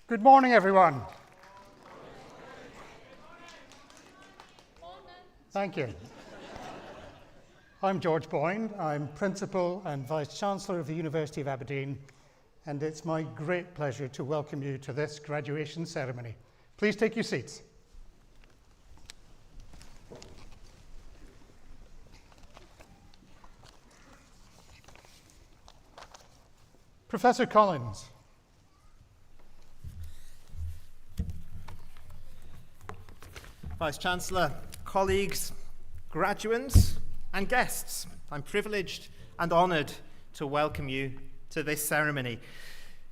Good morning, everyone. Thank you. I'm George Boyne. I'm Principal and Vice-Chancellor of the University of Aberdeen, and it's my great pleasure to welcome you to this graduation ceremony. Please take your seats. Professor Collins. Vice-Chancellor, colleagues, graduands and guests, I'm privileged and honoured to welcome you to this ceremony.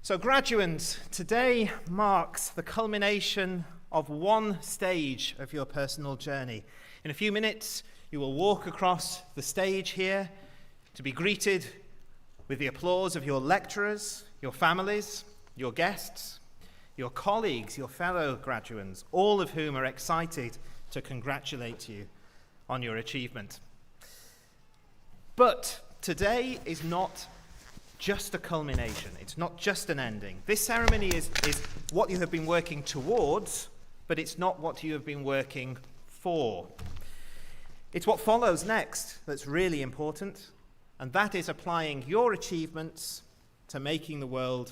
So graduands, today marks the culmination of one stage of your personal journey. In a few minutes, you will walk across the stage here to be greeted with the applause of your lecturers, your families, your guests, your colleagues, your fellow graduands, all of whom are excited to congratulate you on your achievement. But today is not just a culmination. It's not just an ending. This ceremony is what you have been working towards, but it's not what you have been working for. It's what follows next that's really important, and that is applying your achievements to making the world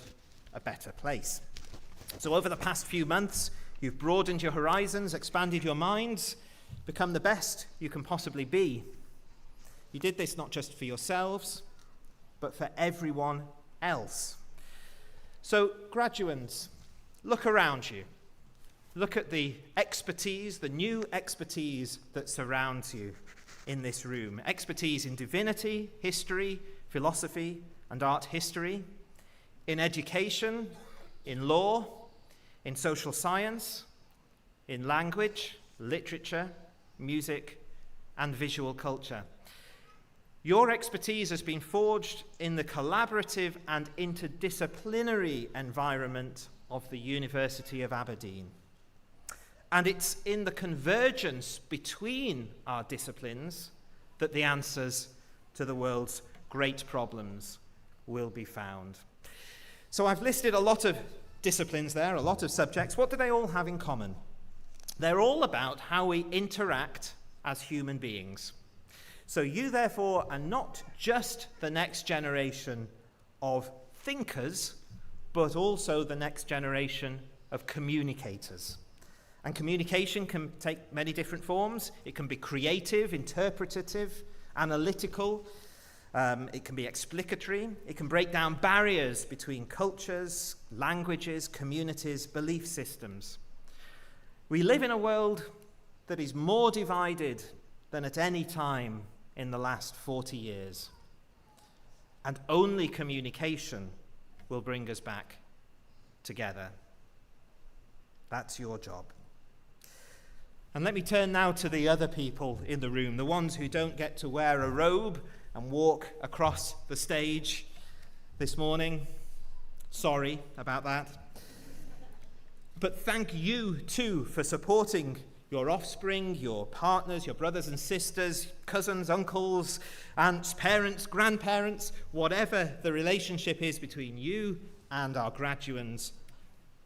a better place. So over the past few months, you've broadened your horizons, expanded your minds, become the best you can possibly be. You did this not just for yourselves, but for everyone else. So, graduands, look around you. Look at the expertise, the new expertise that surrounds you in this room. Expertise in divinity, history, philosophy, and art history, in education, in law, in social science, in language, literature, music, and visual culture. Your expertise has been forged in the collaborative and interdisciplinary environment of the University of Aberdeen. And it's in the convergence between our disciplines that the answers to the world's great problems will be found. So I've listed a lot of disciplines there, a lot of subjects. What do they all have in common? They're all about how we interact as human beings. So you, therefore, are not just the next generation of thinkers, but also the next generation of communicators. And communication can take many different forms. It can be creative, interpretative, analytical. It can be explicatory. It can break down barriers between cultures, languages, communities, belief systems. We live in a world that is more divided than at any time in the last 40 years. And only communication will bring us back together. That's your job. And let me turn now to the other people in the room, the ones who don't get to wear a robe and walk across the stage this morning. Sorry about that. But thank you too for supporting your offspring, your partners, your brothers and sisters, cousins, uncles, aunts, parents, grandparents, whatever the relationship is between you and our graduands.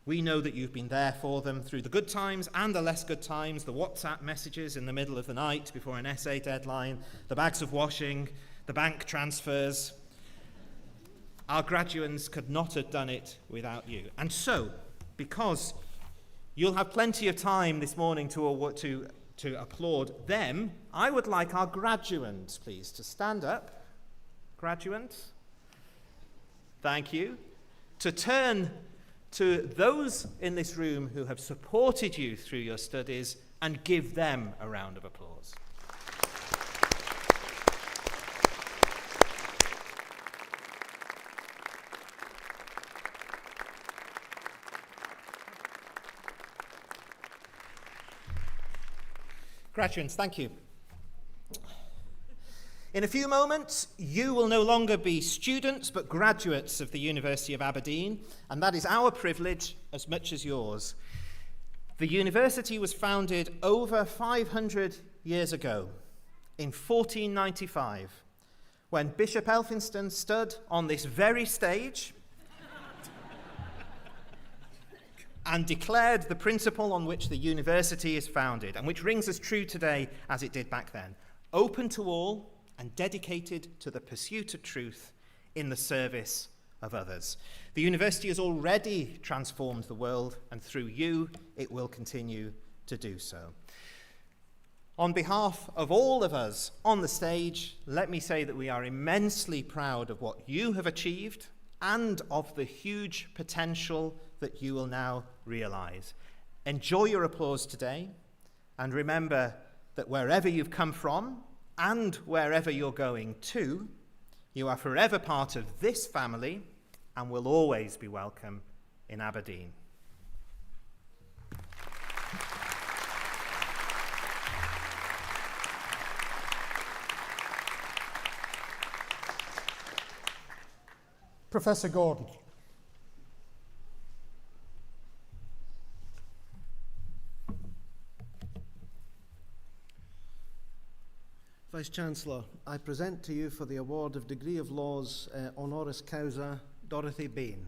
We know that you've been there for them through the good times and the less good times, the WhatsApp messages in the middle of the night before an essay deadline, the bags of washing, the bank transfers. Our graduands could not have done it without you. And so, because you'll have plenty of time this morning to applaud them, I would like our graduands, please, to stand up. Graduands, thank you. To turn to those in this room who have supported you through your studies and give them a round of applause. Graduands, thank you. In a few moments, you will no longer be students, but graduates of the University of Aberdeen, and that is our privilege as much as yours. The university was founded over 500 years ago, in 1495, when Bishop Elphinstone stood on this very stage and declared the principle on which the university is founded, and which rings as true today as it did back then: open to all and dedicated to the pursuit of truth in the service of others. The university has already transformed the world, and through you, it will continue to do so. On behalf of all of us on the stage, let me say that we are immensely proud of what you have achieved and of the huge potential that you will now realize. Enjoy your applause today, and remember that wherever you've come from and wherever you're going to, you are forever part of this family and will always be welcome in Aberdeen. Professor Gordon. Vice-Chancellor, I present to you for the award of Degree of Laws Honoris Causa, Dorothy Bain.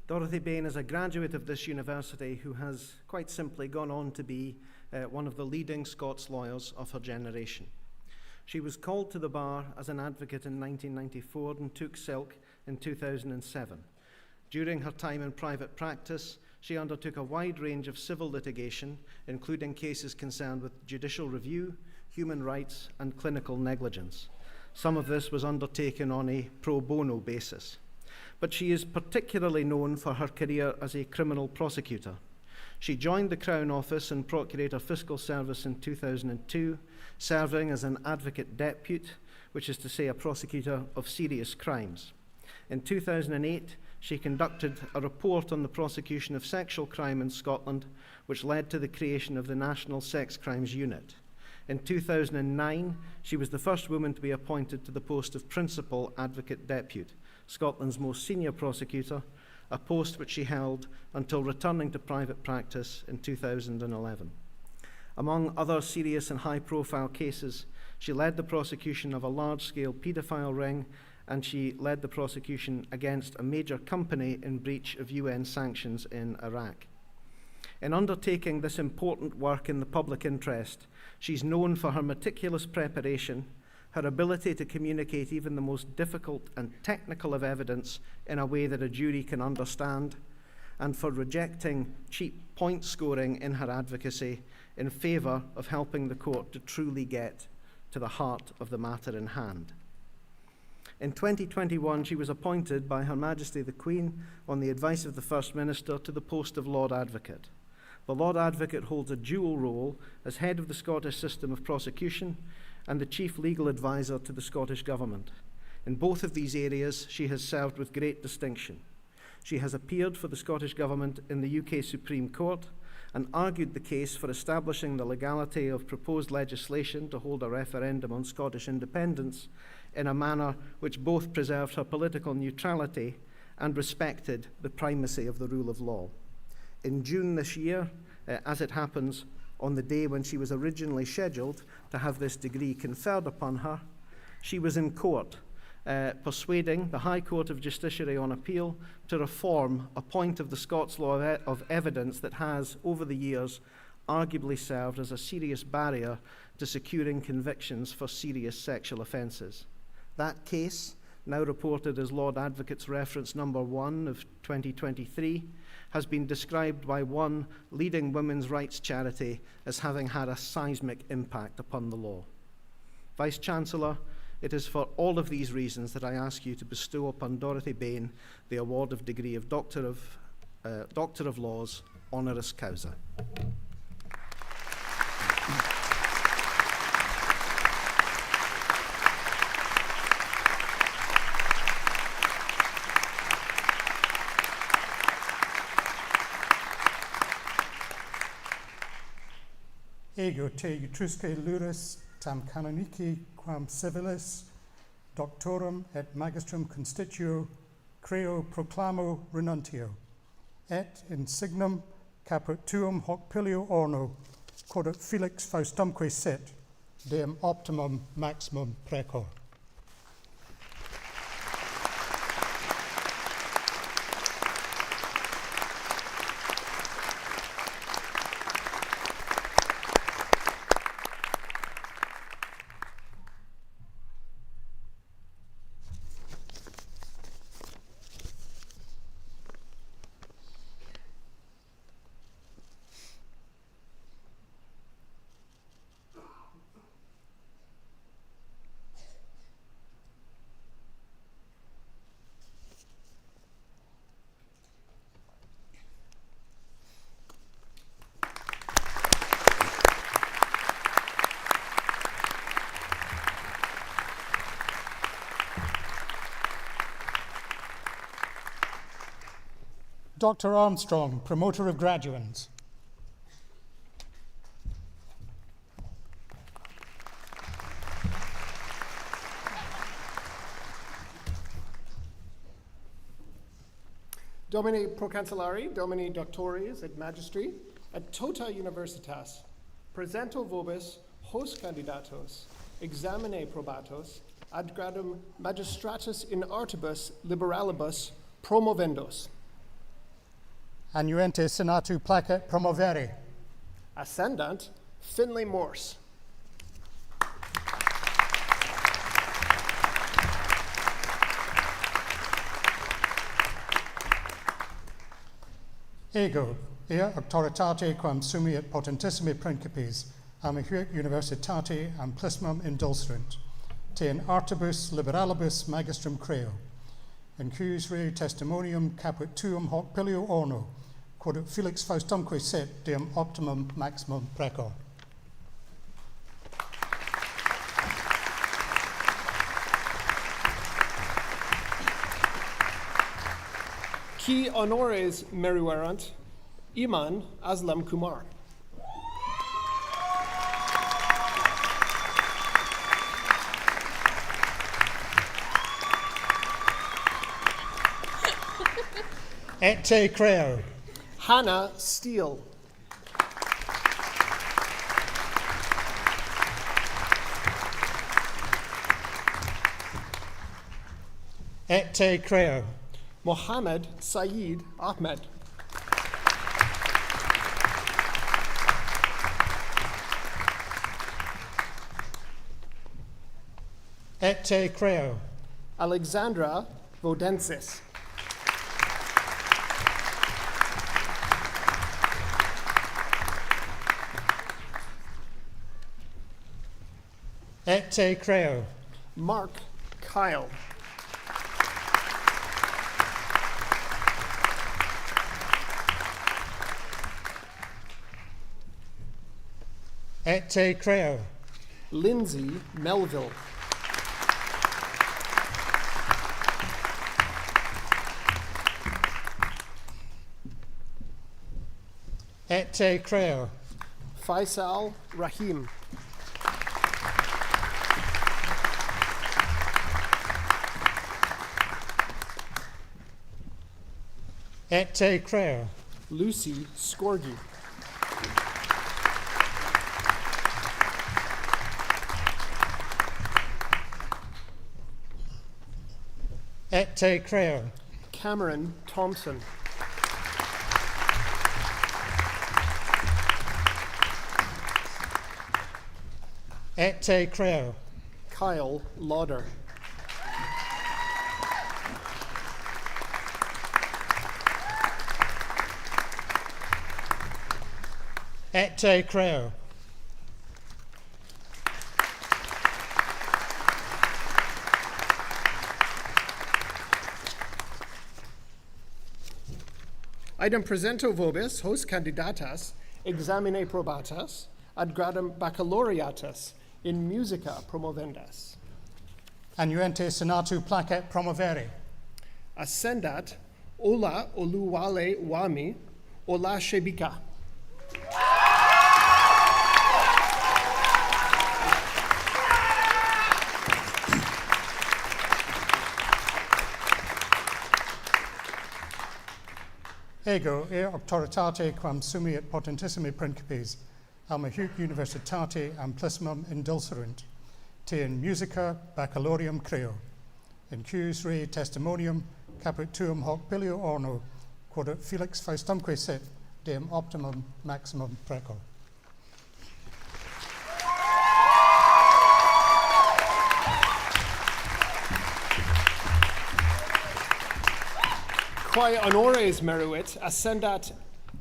Dorothy Bain is a graduate of this university who has quite simply gone on to be one of the leading Scots lawyers of her generation. She was called to the bar as an advocate in 1994 and took silk in 2007. During her time in private practice, she undertook a wide range of civil litigation, including cases concerned with judicial review, human rights, and clinical negligence. Some of this was undertaken on a pro bono basis. But she is particularly known for her career as a criminal prosecutor. She joined the Crown Office and Procurator Fiscal Service in 2002, serving as an advocate depute, which is to say a prosecutor of serious crimes. In 2008, she conducted a report on the prosecution of sexual crime in Scotland, which led to the creation of the National Sex Crimes Unit. In 2009, she was the first woman to be appointed to the post of Principal Advocate Depute, Scotland's most senior prosecutor, a post which she held until returning to private practice in 2011. Among other serious and high-profile cases, she led the prosecution of a large-scale paedophile ring, and she led the prosecution against a major company in breach of UN sanctions in Iraq. In undertaking this important work in the public interest, she's known for her meticulous preparation, her ability to communicate even the most difficult and technical of evidence in a way that a jury can understand, and for rejecting cheap point scoring in her advocacy in favour of helping the court to truly get to the heart of the matter in hand. In 2021, she was appointed by Her Majesty the Queen, on the advice of the First Minister, to the post of Lord Advocate. The Lord Advocate holds a dual role as head of the Scottish system of prosecution and the chief legal advisor to the Scottish Government. In both of these areas, she has served with great distinction. She has appeared for the Scottish Government in the UK Supreme Court and argued the case for establishing the legality of proposed legislation to hold a referendum on Scottish independence in a manner which both preserved her political neutrality and respected the primacy of the rule of law. In June this year, as it happens, on the day when she was originally scheduled to have this degree conferred upon her, she was in court, persuading the High Court of Justiciary on Appeal to reform a point of the Scots law of evidence that has, over the years, arguably served as a serious barrier to securing convictions for serious sexual offences. That case, now reported as Lord Advocate's reference number 1 of 2023, has been described by one leading women's rights charity as having had a seismic impact upon the law. Vice-Chancellor, it is for all of these reasons that I ask you to bestow upon Dorothy Bain the award of degree of Doctor of Laws, Honoris Causa. Ego te utrusque luris tam canonici quam civilis doctorum et magistrum constituo creo proclamo renuntio, et in signum caput tuum hoc pilio orno, quod felix faustumque sit, deum optimum maximum precor. Dr. Armstrong, promoter of graduands. Domini procancellari, Domini doctoris et magistri, et tota universitas, presento vobis hos candidatos, examine probatos, ad gradum magistratus in artibus liberalibus promovendos. Annuente senatu placet promovere. Ascendant Finlay Morse. Ego, ea auctoritate quam sumi et potentissimi principes, amihuic universitate amplissimum indulcerent, te in artibus liberalibus magistrum creo, in cujus rei testimonium caput tuum hoc pilio orno, quod felix faustumque sit, deum optimum maximum precor. Qui honores meruerant, Iman Aslam Kumar. Et te creo. Hannah Steele. Et te creo. Mohammed Saeed Ahmed. Et te creo. Alexandra Vodensis. Et te creo. Mark Kyle. Et te creo. Lindsay Melville. Et te creo. Faisal Rahim. Et te creo. Lucy Scorgi. Et te creo. Cameron Thompson. Et te creo. Kyle Lauder. Et te creo. Idem presento vobis hos candidatas examine probatas ad gradum baccalaureatus in musica promovendas. Annuente senatu placet promovere. Ascendat Ola Oluwale Wami Ola Shebika. Ego e auctoritate quam sumi et potentissimi principes alma huc universitate amplissimum indulserunt, te in musica baccalaureum creo, in cuius rei testimonium caput tuum hoc bilio orno, quod ut Felix Faustumque sit, deum optimum maximum precor. Quae honores meruit ascendat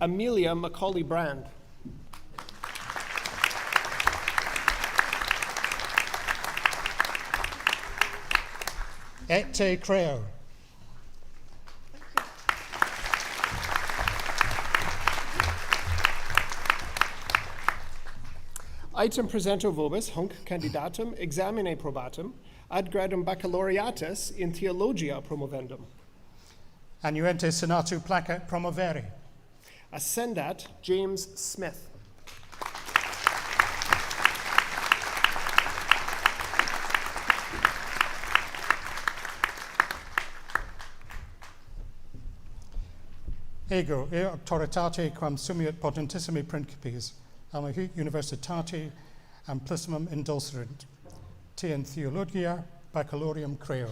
Amelia Macaulay Brand. Et te creo. Item presento vobis hunc candidatum examine probatum ad gradum baccalaureatus in theologia promovendum. Annuente senatu placet promovere. Ascendat James Smith. Ego e auctoritate quam sumiat potentissimi principes alma huc universitate amplissimum indulserunt, te in theologia baccalaureum creo,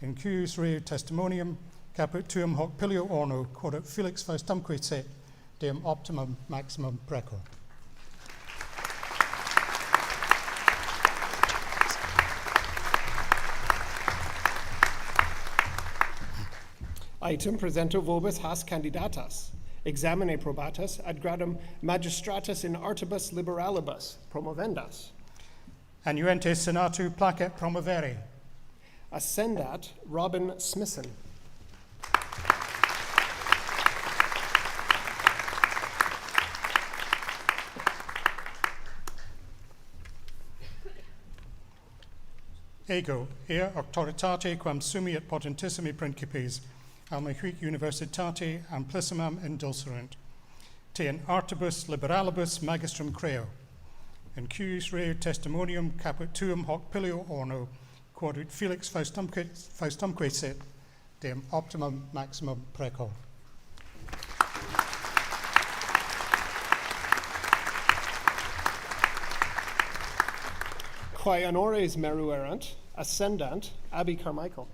in cuius rei testimonium caput tuum hoc pilio orno, quod ut Felix Faustumque sit, deum optimum maximum precor. Item presento vobis has candidatas examine probatus ad gradum magistratus in artibus liberalibus promovendas. Annuente senatu placet promovere. Ascendat Robin Smisson. Ego e auctoritate quam sumiat potentissimi principes alma huc universitate amplissimum indulserunt, te in artibus liberalibus magistrum creo, in cuius rei testimonium caput tuum hoc pilio orno, quod ut Felix Faustumque sit, deum optimum maximum precor. Quae honores meruerant ascendant Abby Carmichael.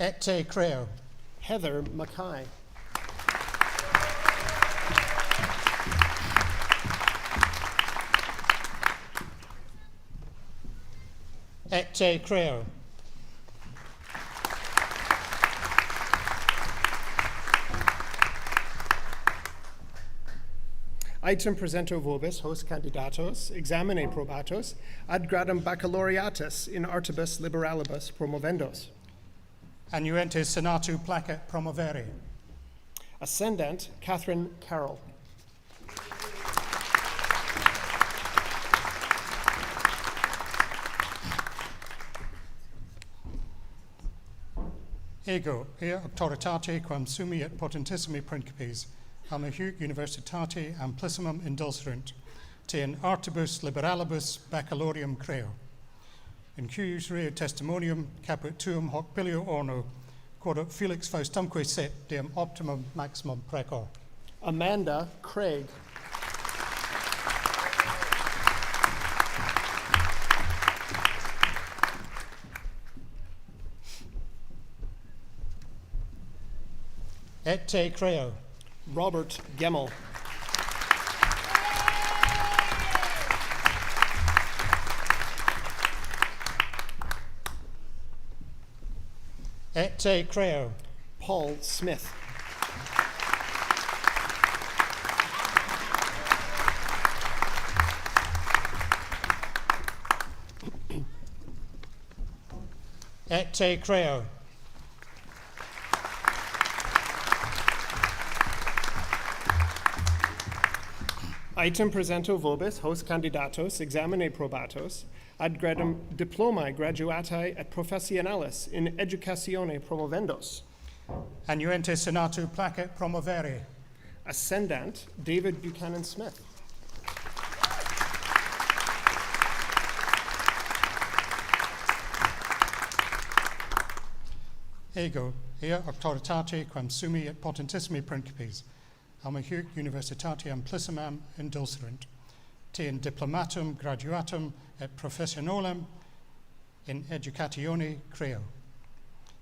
Et te creo. Heather Mackay. Et te creo. Item presento vobis hos candidatos examine probatos ad gradum baccalaureatus in artibus liberalibus promovendos. Annuente senatu placet promovere. Ascendant Catherine Carroll. Ego e auctoritate quam sumiat potentissimi principes alma huc universitate amplissimum indulserunt, te in artibus liberalibus baccalaureum creo, in cuius rei testimonium caput tuum hoc pilio orno, quod ut Felix Faustumque sit, deum optimum maximum precor. Amanda Craig. Et te creo. Robert Gemmel. Et te creo. Paul Smith. Et te creo. Item presento vobis hos candidatos examine probatos ad gradum diplomae graduatae et professionalis in educatione promovendos. Annuente senatu placet promovere. Ascendant David Buchanan Smith. Ego, ea auctoritate quam sumi et potentissimi principes, alma huc universitatem amplissimam indulserunt, te in diplomatum graduatum et professionalem in educatione creo.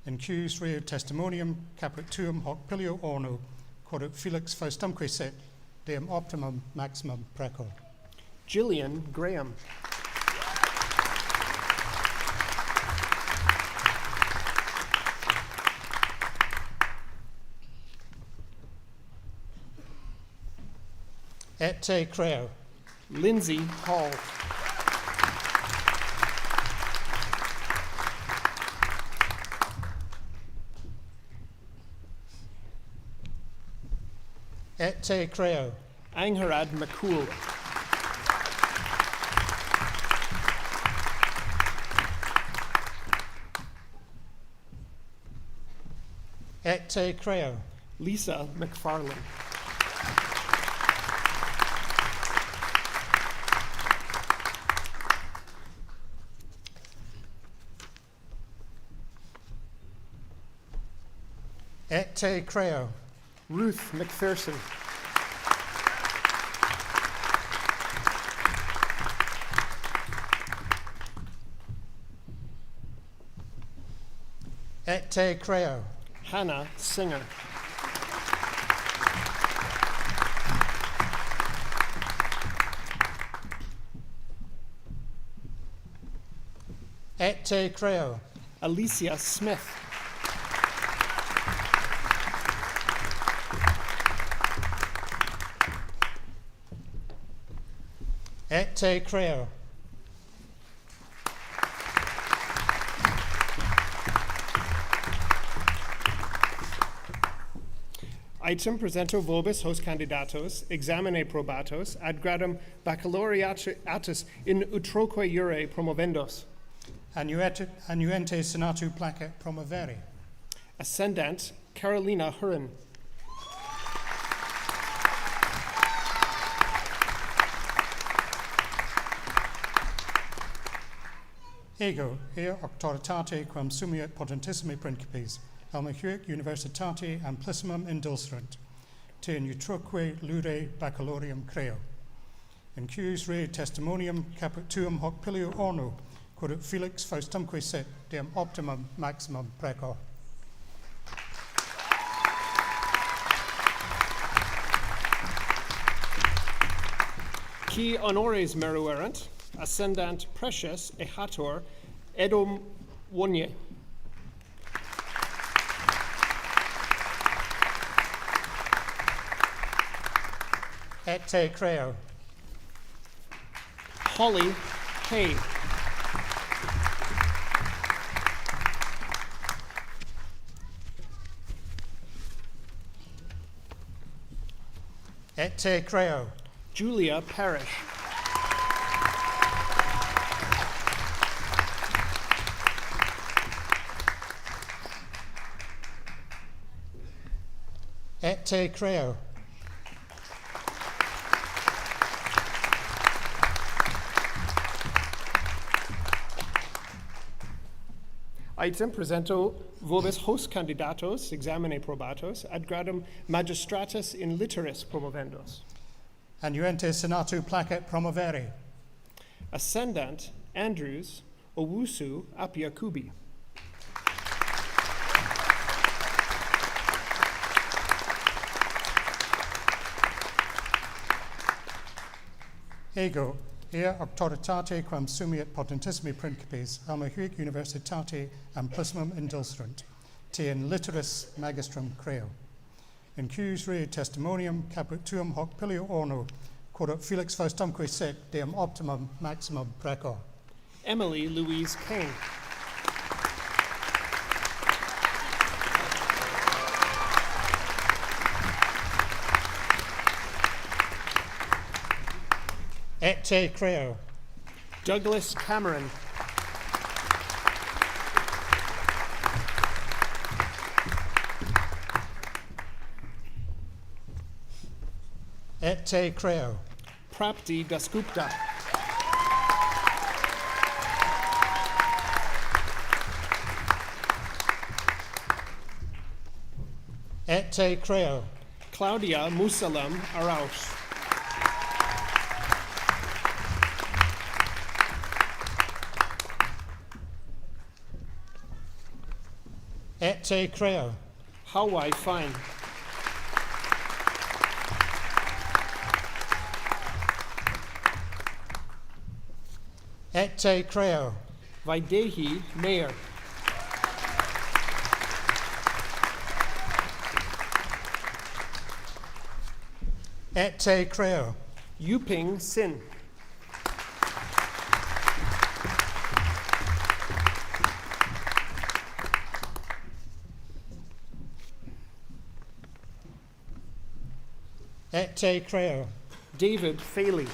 In cuius reo testimonium caput tuum hoc pilio orno, quod felix faustumque sit, deum optimum maximum precor. Gillian Graham. Et te creo. Lindsay Hall. Et te creo. Angharad McCool. Et te creo. Lisa McFarlane. Et te creo. Ruth McPherson. Et te creo. Hannah Singer. Et te creo. Alicia Smith. Et te creo. Item presento vobis hos candidatos, examine probatos, ad gradum baccalaureatus in utroque iure promovendos. Annuente senatu placet promovere. Ascendant Carolina Hurin. Ego, ea auctoritate quam sumiet potentissimi principes, alma huic universitate amplissimum indulserunt, te in utroque lure baccalaureum creo. In cuius rei testimonium caput tuum hoc pilio orno, quod felix faustumque sit, deum optimum maximum precor. Qui honores meruerant, ascendant precious ehator edom wonye. Et te creo. Holly Hay. Et te creo. Julia Parrish. Et te creo. Item presento vobis hos candidatos, examine probatos, ad gradum magistratus in litteris promovendos. Annuente senatu placet promovere. Ascendant Andrews Owusu Apia Kubi. Ego, ea auctoritate quam sumiet potentissimi principes, alma huic universitate amplissimum indulserunt, te in litteris magistrum creo. In cuius rei testimonium caput tuum hoc pilio orno, quod felix faustumque sit, deum optimum maximum precor. Emily Louise King. Et te creo. Douglas Cameron. Et te creo. Prapti Dasgupta. Et te creo. Claudia Musalam Araus. Et te creo. Hawaii Fine. Et te creo. Vaidehi Mayor. Et te creo. Yuping Sin. Et te creo. David Faley.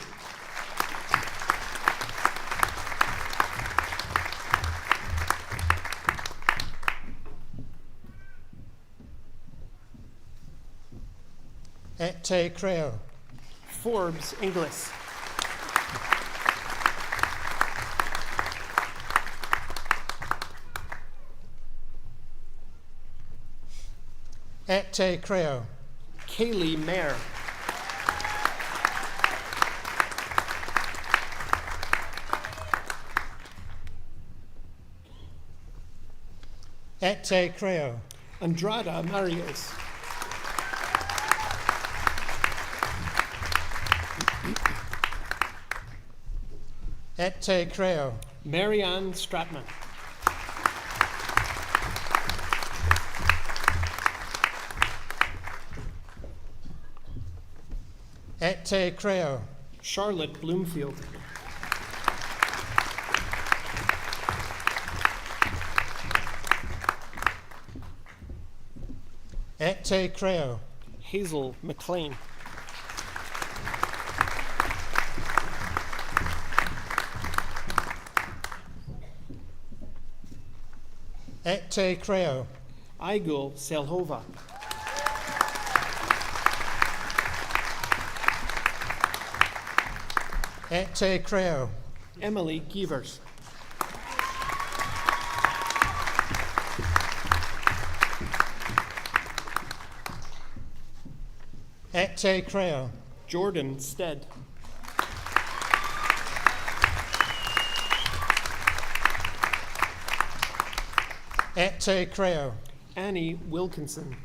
Et te creo. Forbes Inglis. Et te creo. Kaylee Mayer. Et te creo. Andrada Marios. Et te creo. Marianne Stratman. Et te creo. Charlotte Bloomfield. Et te creo. Hazel McLean. Et te creo. Igor Selhova. Et te creo. Emily Gievers. Et te creo. Jordan Stead. Et te creo. Annie Wilkinson.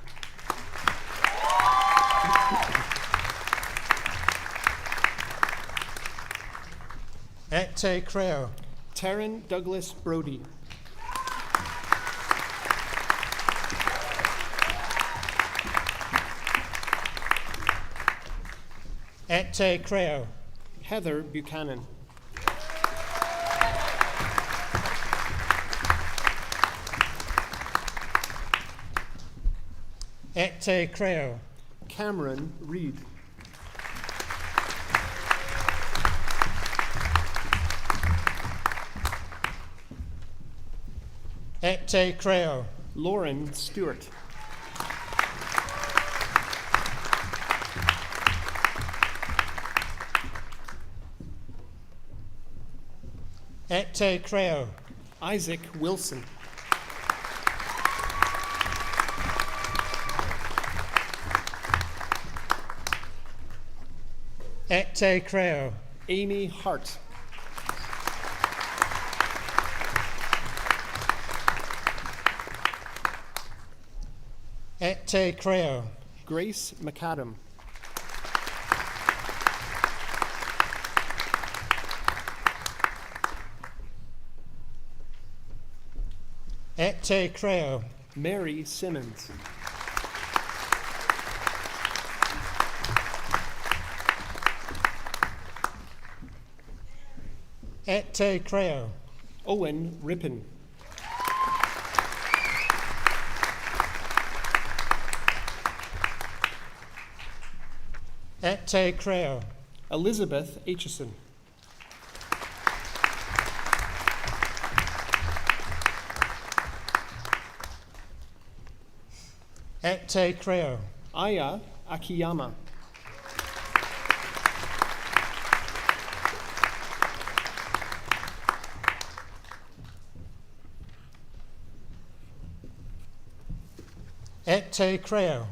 Et te creo. Taryn Douglas Brody. Et te creo. Heather Buchanan. Et te creo. Cameron Reed. Et te creo. Lauren Stewart. Et te creo. Isaac Wilson. Et te creo. Amy Hart. Et te creo. Grace McAdam. Et te creo. Mary Simmons. Et te creo. Owen Rippon. Et te creo. Elizabeth Aitchison. Et te creo. Aya Akiyama. Et te creo.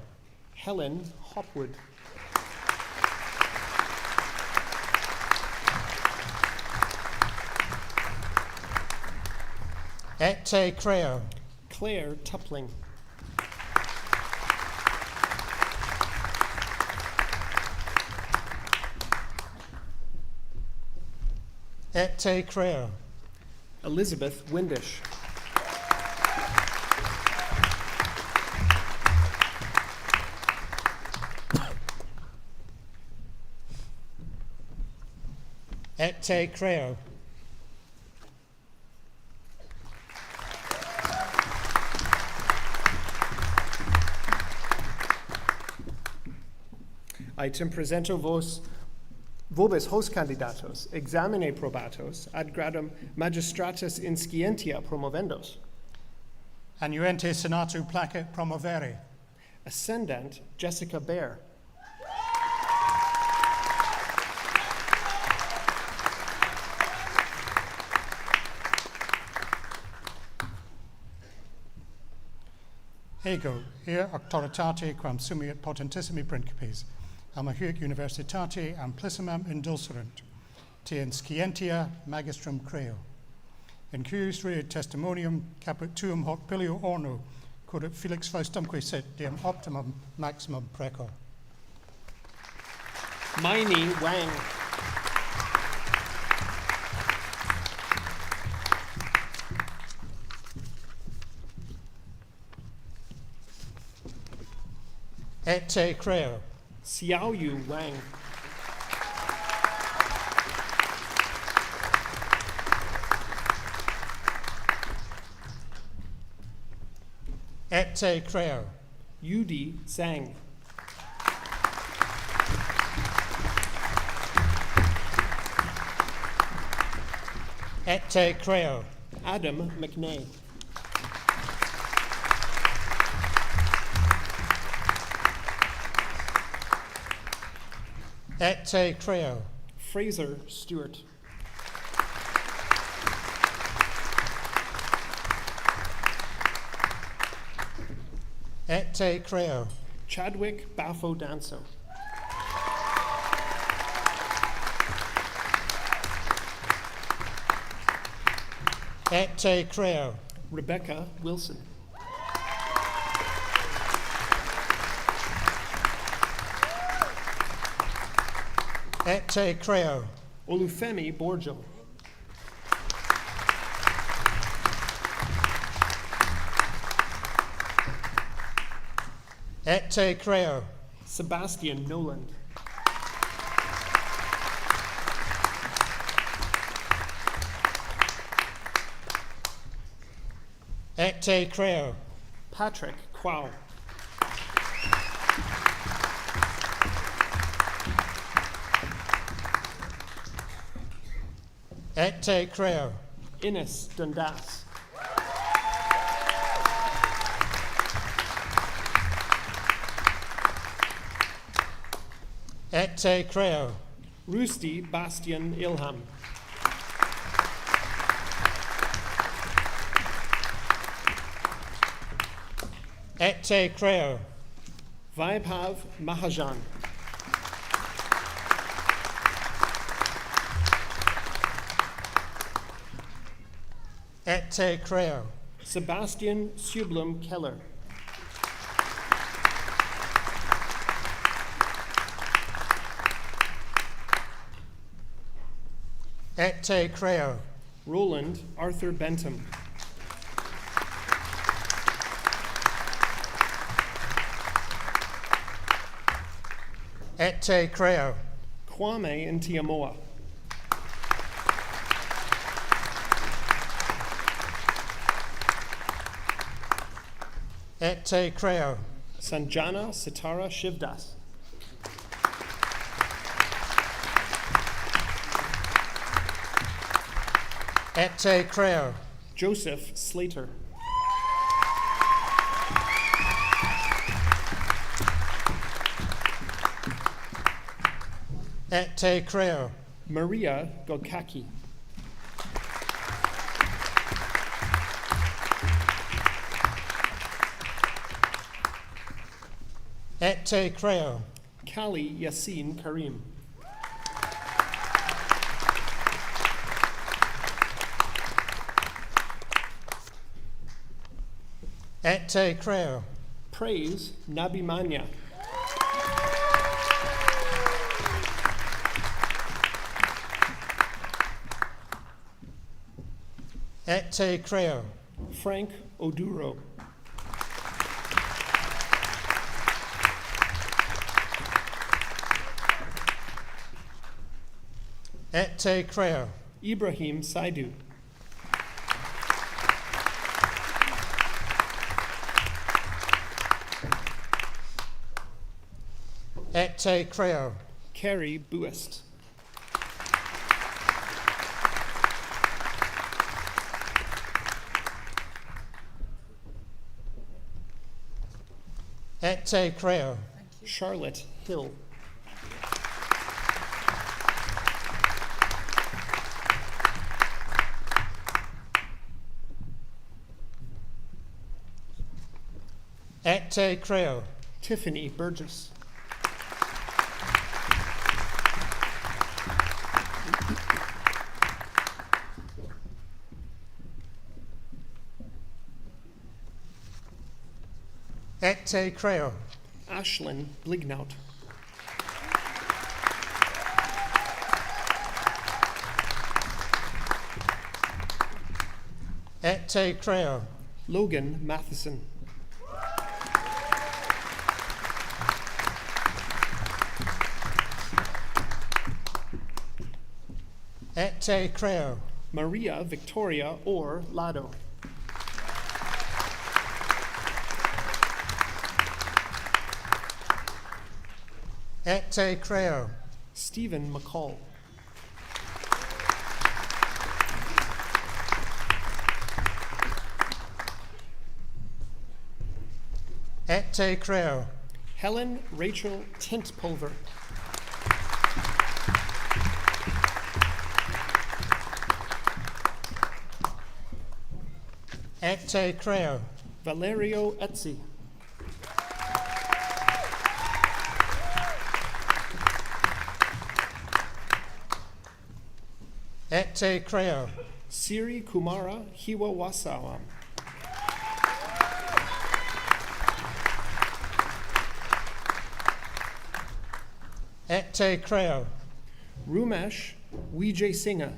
Helen Hopwood. Ete Creo. Claire Tupling. Ete Creo. Elizabeth Windish. Ete Creo. Item presento vobis hos candidatos, examine probatos, ad gradum magistratus inscientia promovendos. Annuente Senatu placet promovere. Ascendant Jessica Bear. Ego, ir auctoritate quam sumiat potentissimi principes, ama huic universitate amplissimam indulserunt, te inscientia magistrum creo. In cuius re testimonium caput tuum hoc pilio orno, quod Felix Faustumque sit diem optimum maximum precor. Miney Wang. Ete Creo. Xiaoyu Wang. Ete Creo. Yudi Zhang. Ete Creo. Adam McNay. Ete Creo. Fraser Stewart. Ete Creo. Chadwick Bafo Danso. Ete Creo. Rebecca Wilson. Ete Creo. Olufemi Borjo. Ete Creo. Sebastian Noland. Ete Creo. Patrick Quao. Ete Creo. Ines Dundas. Ete Creo. Rusti Bastian Ilham. Ete Creo. Vaibhav Mahajan. Ete Creo. Sebastian Sublum Keller. Ete Creo. Roland Arthur Bentham. Ete Creo. Kwame Ntiamoa. Ete Creo. Sanjana Sitara Shivdas. Ete Creo. Joseph Slater. Ete Creo. Maria Gokaki. Et te creo. Kali Yassin Karim. Et te creo. Praise Nabi Manya. Et te creo. Frank Oduro. Et te creo. Ibrahim Saidu. Et te creo. Carrie Buist. Et te creo. Charlotte Hill. Et te creo. Tiffany Burgess. Et te creo. Ashlyn Blignaut. Et te creo. Logan Matheson. Et te creo. Maria Victoria or Lado. Et te creo. Stephen McCall. Et te creo. Helen Rachel Tintpulver. Et te creo. Valerio Etzi. Et te creo. Siri Kumara Hiwawasawam. Et te creo. Rumesh Vijay Singha.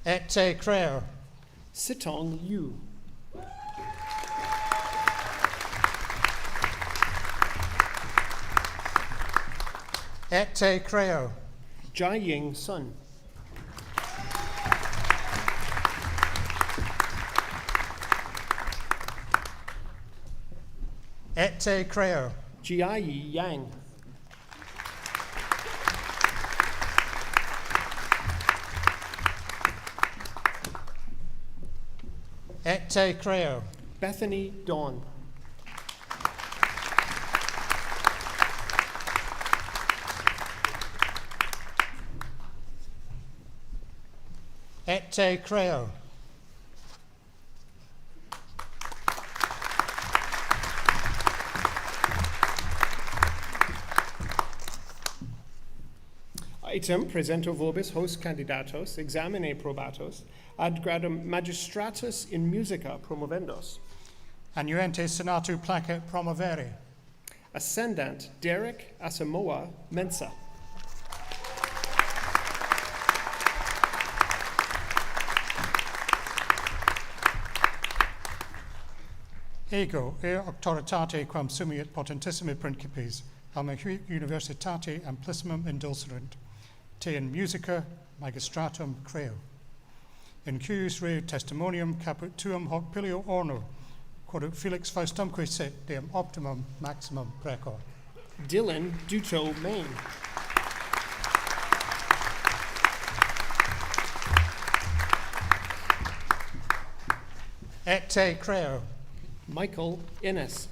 Et te creo. Sitong Yu. Et te creo. Jiaying Sun. Et te creo. Jiayi Yang. Et te creo. Bethany Dawn. Et te creo. Item presento vobis hos candidatos examine probatos ad gradum magistratus in musica promovendos. Annuente senatu placet promovere. Ascendant Derek Asamoah Mensa. Ego e auctoritate quam sumiit potentissimi principes, alma universitate amplissimum indulserunt, te in musica magistratum creo. In cuius re testimonium caput tuum hoc pilio orno, quod Felix Faustumque sit deum optimum maximum precor. Dylan Duto Main. Et te creo. Michael Innes.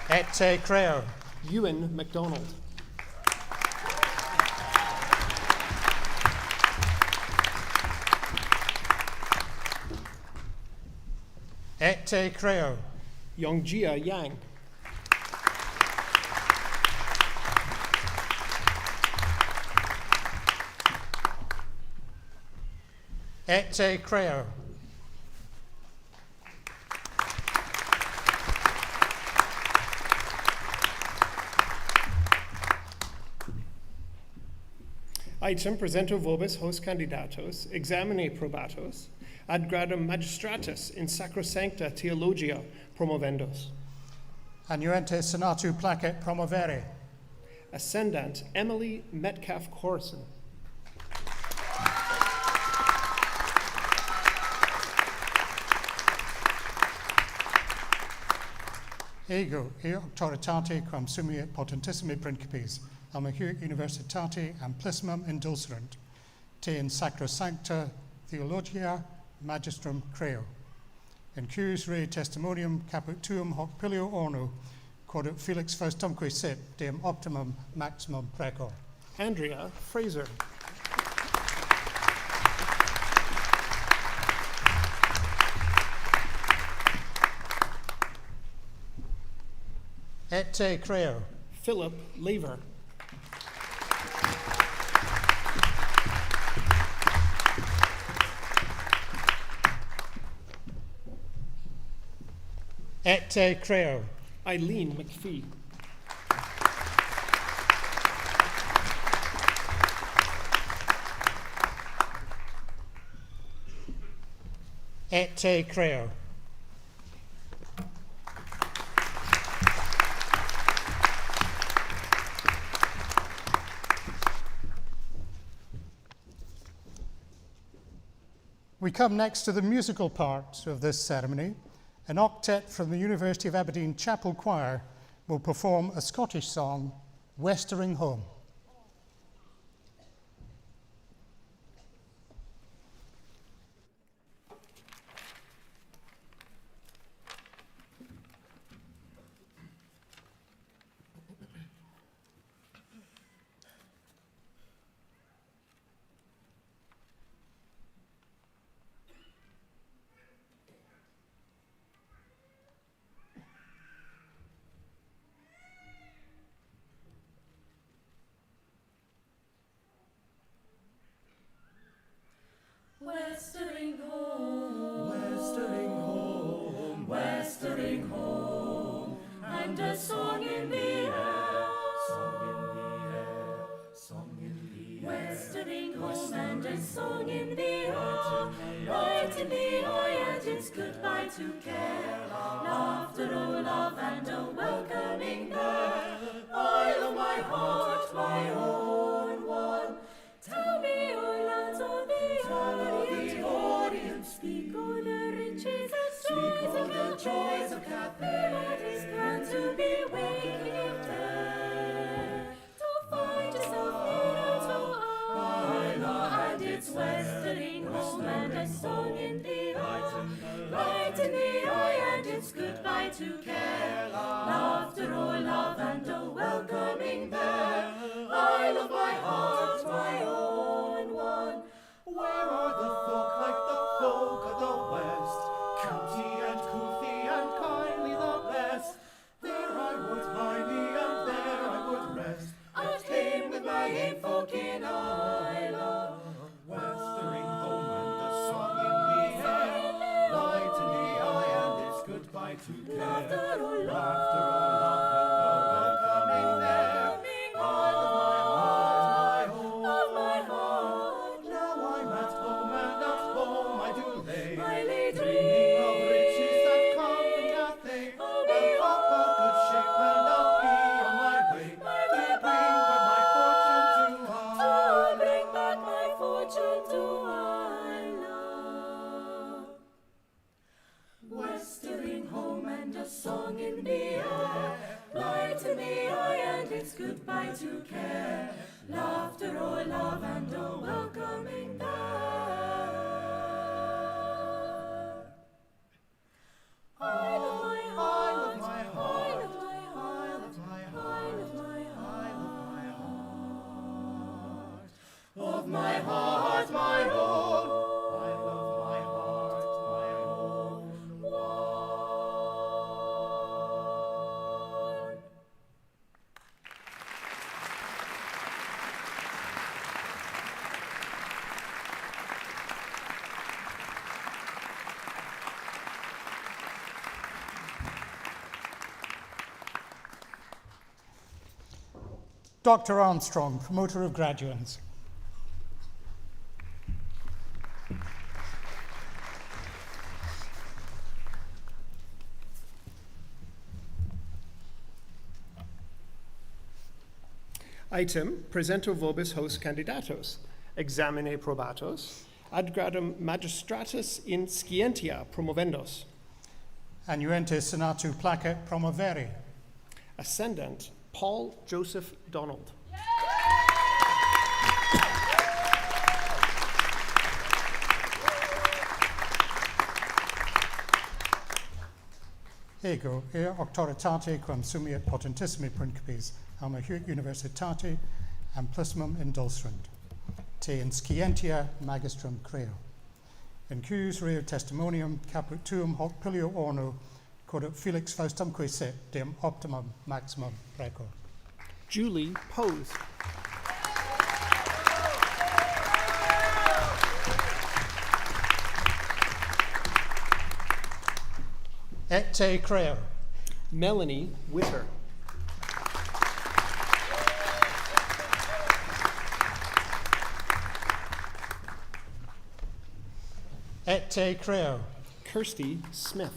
Et te creo. Ewan McDonald. Et te creo. Yongjia Yang. Et te creo. Item presento vobis hos candidatos, examine probatos, ad gradum magistratus in sacrosancta theologia promovendos. Annuente senatu placet promovere. Ascendant Emily Metcalf Corson. Ego e auctoritate quam sumi et potentissimi principes, almahuic universitate amplissimum indulcerant, te in sacrosancta theologia magistrum creo. In cuius rei testimonium caput tuum hoc pilio orno, quod ut Felix Faustumque sit, deum optimum maximum precor. Andrea Fraser. Et te creo. Philip Lever. Et te creo. Eileen McPhee. Et te creo. We come next to the musical part of this ceremony. An octet from the University of Aberdeen Chapel Choir will perform a Scottish song, Westering Home. Westering home, westering home, westering home, and a song in the air, song in the air, song in the air. Westering home and a song in the air, right in the eye, and it's goodbye to care. Laughter, oh love, and a welcoming there. Oil of my heart, my own one. Tell me, oh lands of the Orient, speak of the riches and joys of Cathay. What is grand to be waking there, to find yourself near to Isla, and its westering home, and a song in the eye, right in the eye, and it's goodbye to care. Laughter, oh love, and a welcoming there. Isle of my heart, my own one. Where are the folk like the folk of the west? County and couthy and kindly the best. There I would hide me and there I would rest. I came with my ain folk in Isla. Westering home and a song in the air. Light in the eye and it's goodbye to care. Laughter, oh love, Laughter, oh love, and the welcoming there. Isle of my heart, now I'm at home and at home I do lay. I lay Dreaming of riches that come from Cathay. I'll be I'll hop a good ship and I'll be on my way to bring back my fortune to to Isla. bring back my fortune to Isla. Westering home and a song in the air, light in the eye, and it's goodbye to care. Laughter, oh love, and a welcoming there. Isle of my heart, Isle of my heart, Isle of my heart, Of my heart, my own. I love my heart, my own. Dr. Armstrong, promoter of graduates. Item presento vobis hos candidatos, examine probatos, ad gradum magistratus in scientia promovendos, Annuente senatu placet promovere. ascendant Paul Joseph Donald. Ego, auctoritate quam sumiat potentissimi principes, alma huic universitate amplissimum indulsrunt, te in scientia magistrum creo. In cuius reo testimonium caput tuum hoc pilio orno, quod Felix Faustumque sit, dem optimum maximum precor. Julie Pose. Et te creo. Melanie Witter. Et te creo. Kirsty Smith.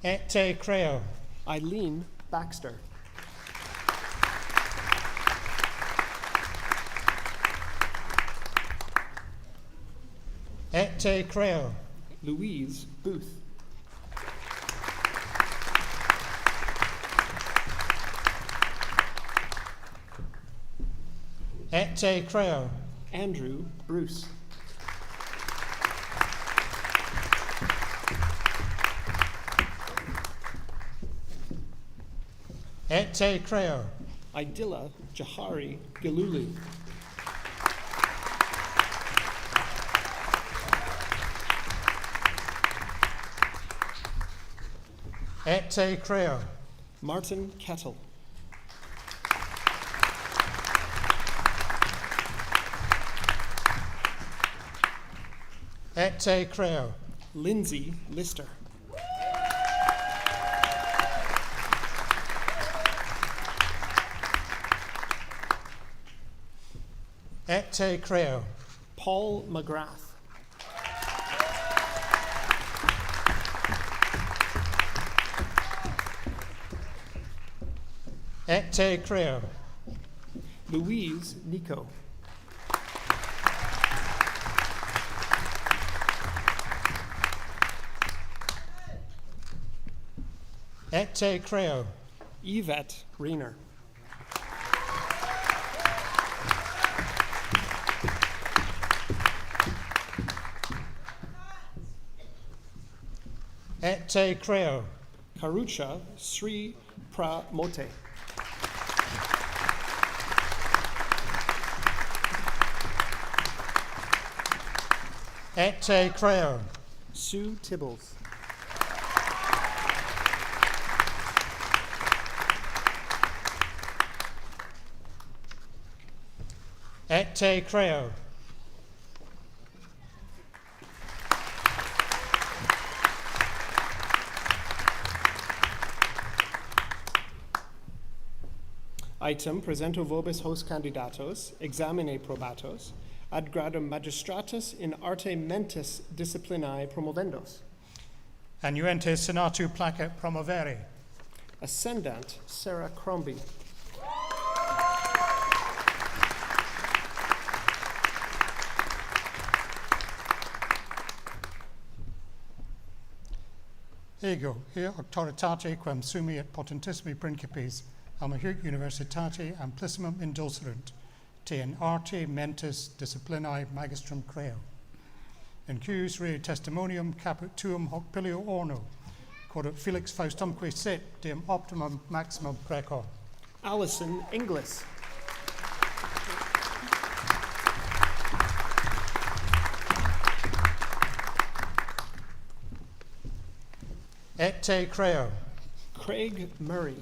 Et te creo. Eileen Baxter. Et te creo. Louise Booth. Et te creo. Andrew Bruce. Et te creo. Idilla Jahari Galuli. Et te creo. Martin Kettle. Et te creo. Lindsay Lister. Et te creo. Paul McGrath. Et te creo. Louise Nico. Et te creo. Yvette Rayner. Et te creo. Karucha Sri Pramote. Et te creo. Sue Tibbles. Et te creo. Item presento vobis hos candidatos, examine probatos, ad gradum magistratus in arte mentis disciplinae promovendos, Annuente senatu placet promovere. ascendant Sarah Crombie. Ego, auctoritate quam sumi et potentissimi principes, alma huic universitate amplissimum indulserunt, te in arte mentis disciplinae magistrum creo. In cuius rei testimonium caput tuum hoc pilio orno, quod Felix Faustumque sit, dem optimum maximum precor. Alison Inglis. Et te creo. Craig Murray.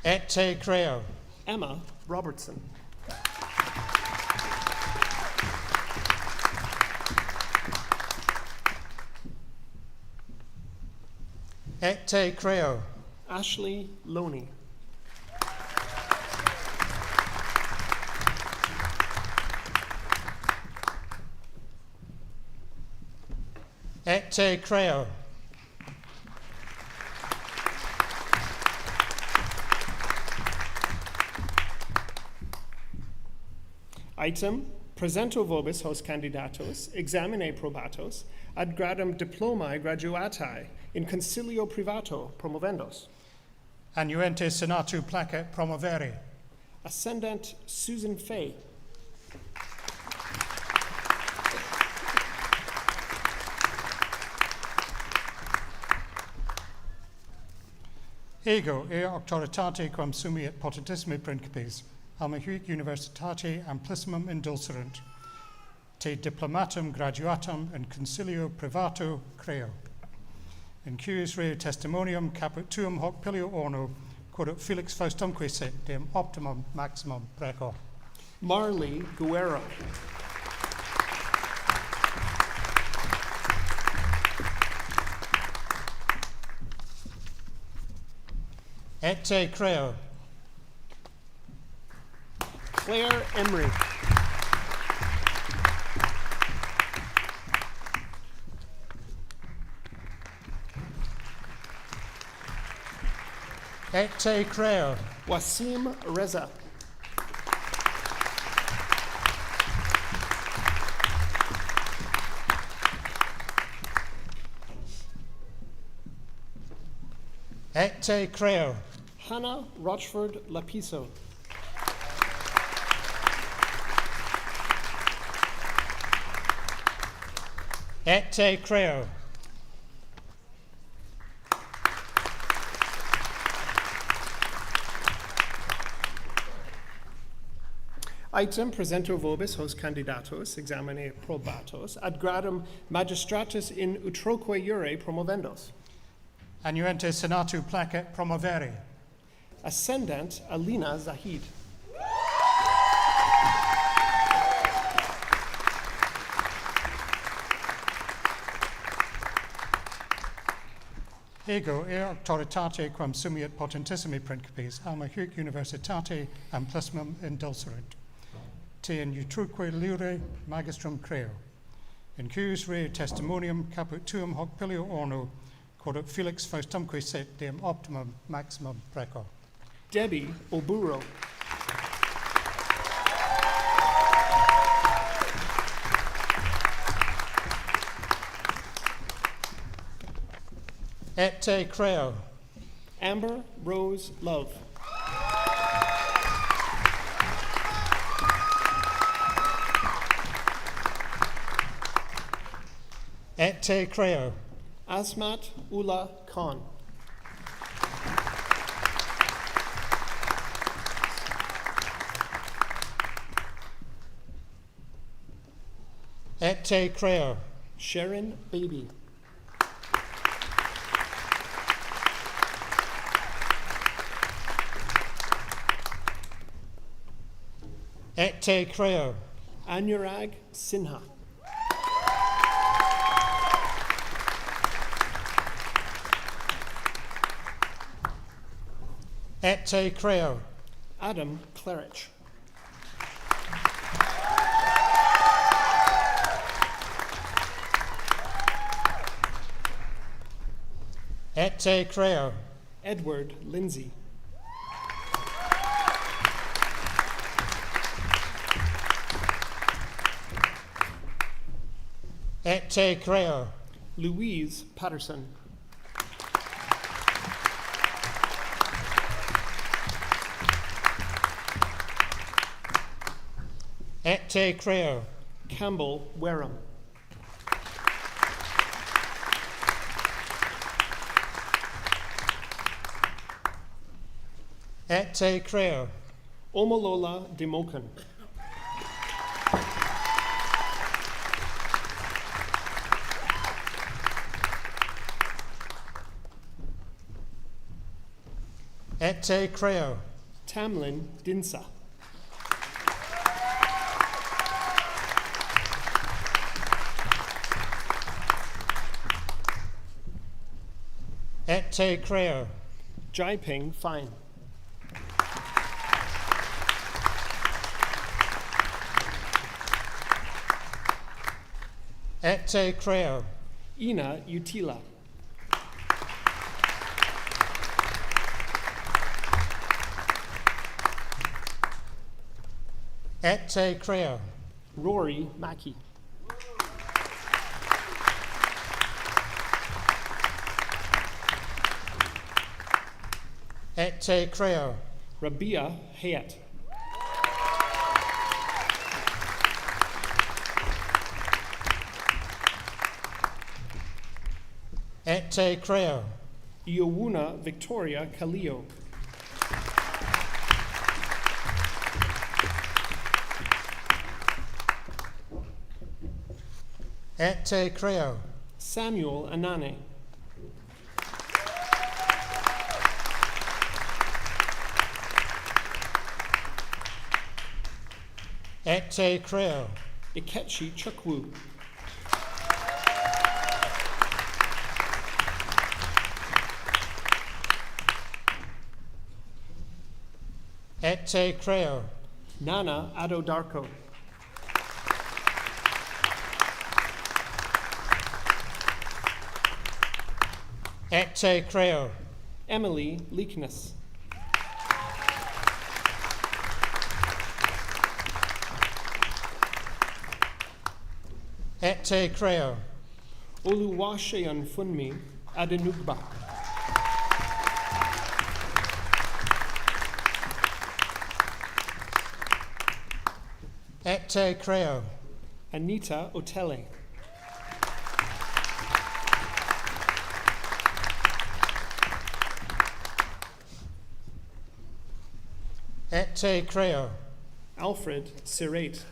Et te creo. Emma Robertson. Et te creo. Ashley Loney. Et te creo. Item presento vobis hos candidatos examine probatos ad gradum diplomae graduatae in concilio privato promovendos. Annuente senatu placet promovere. Ascendant Susan Fay. Ego e auctoritate quam sumi et potentissimi principes, alma huic universitate amplissimum indulserunt, te diplomatum graduatum in concilio privato creo. In cuius rei testimonium caput tuum hoc pilio orno, quod ut Felix Faustumque sit, dem optimum maximum preco. Marley Guerrero. Et te creo. Claire Emery. Et te creo. Wasim Reza. Et te creo. Hannah Rochford Lapiso. Et te creo. Item presento vobis hos candidatos examine probatos ad gradum magistratus in utroque iure promovendos. Annuente senatu placet promovere. Ascendant Alina Zahid. Ego e auctoritate quam sumi et potentissimi principes, alma huic universitate amplissimum indulserunt, te in utruque liure magistrum creo. In cuius rei testimonium caput tuum hoc pilio orno, quod ut Felix Faustumque sit, dem optimum maximum preco. Debbie Oburo. Et te creo. Amber Rose Love. Et te creo. Asmat Ullah Khan. Et te creo. Sharon Baby. Et te creo. Anurag Sinha. Et te creo. Adam Klarich. Et te creo. Edward Lindsay. Et te creo. Louise Patterson. Et te creo. Campbell Wareham. Et te creo. Omolola Demokan. Et te creo. Tamlin Dinsa. Et te creo. Jai Ping Fine. Et te creo. Ina Utila. Et te creo. Rory Mackey. Et te creo. Rabia Hayat. Et te creo. Iowuna Victoria Kalio. Et te creo. Samuel Anane. Et te creo. Ikechi Chukwu. Et te creo. Nana Adodarko. Et te creo. Emily Leakness. Et te creo. Oluwaseun Funmi Adenugba. Et te creo. Anita Otele. Et te creo. Alfred Sirate.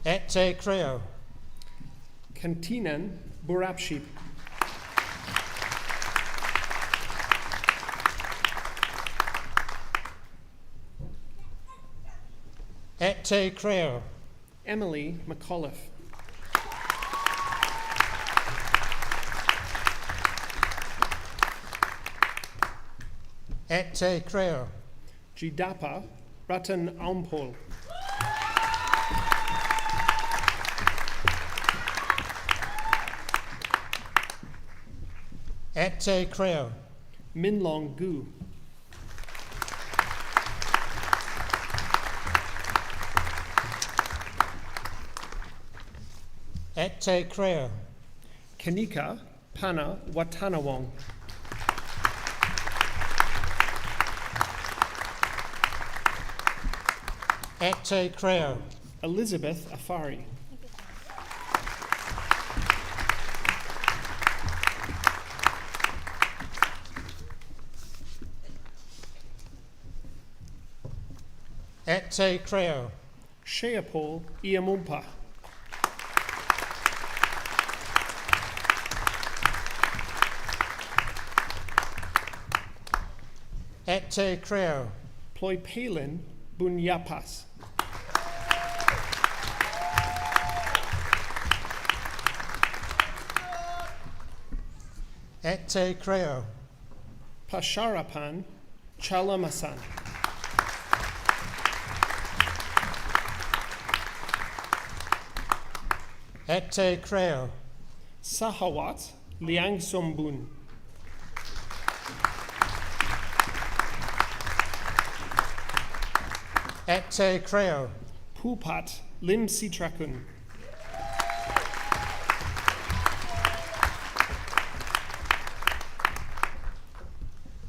Et te creo. Kantinan Burapship. Et te creo. Emily McAuliffe. Et te creo. Jidapa Ratan Aumpol. Et te creo. Minlong Gu. Et te creo. Kanika Pana Watanawong. Et te creo. Elizabeth Afari. Et te creo. Sheapol Iamumpa. Et te creo. Ploy Palin Bunyapas. Et te creo. Pasharapan Chalamasan. Et te creo. Sahawat Liang Sombun. Et te creo. Pupat Lim Sitrakun.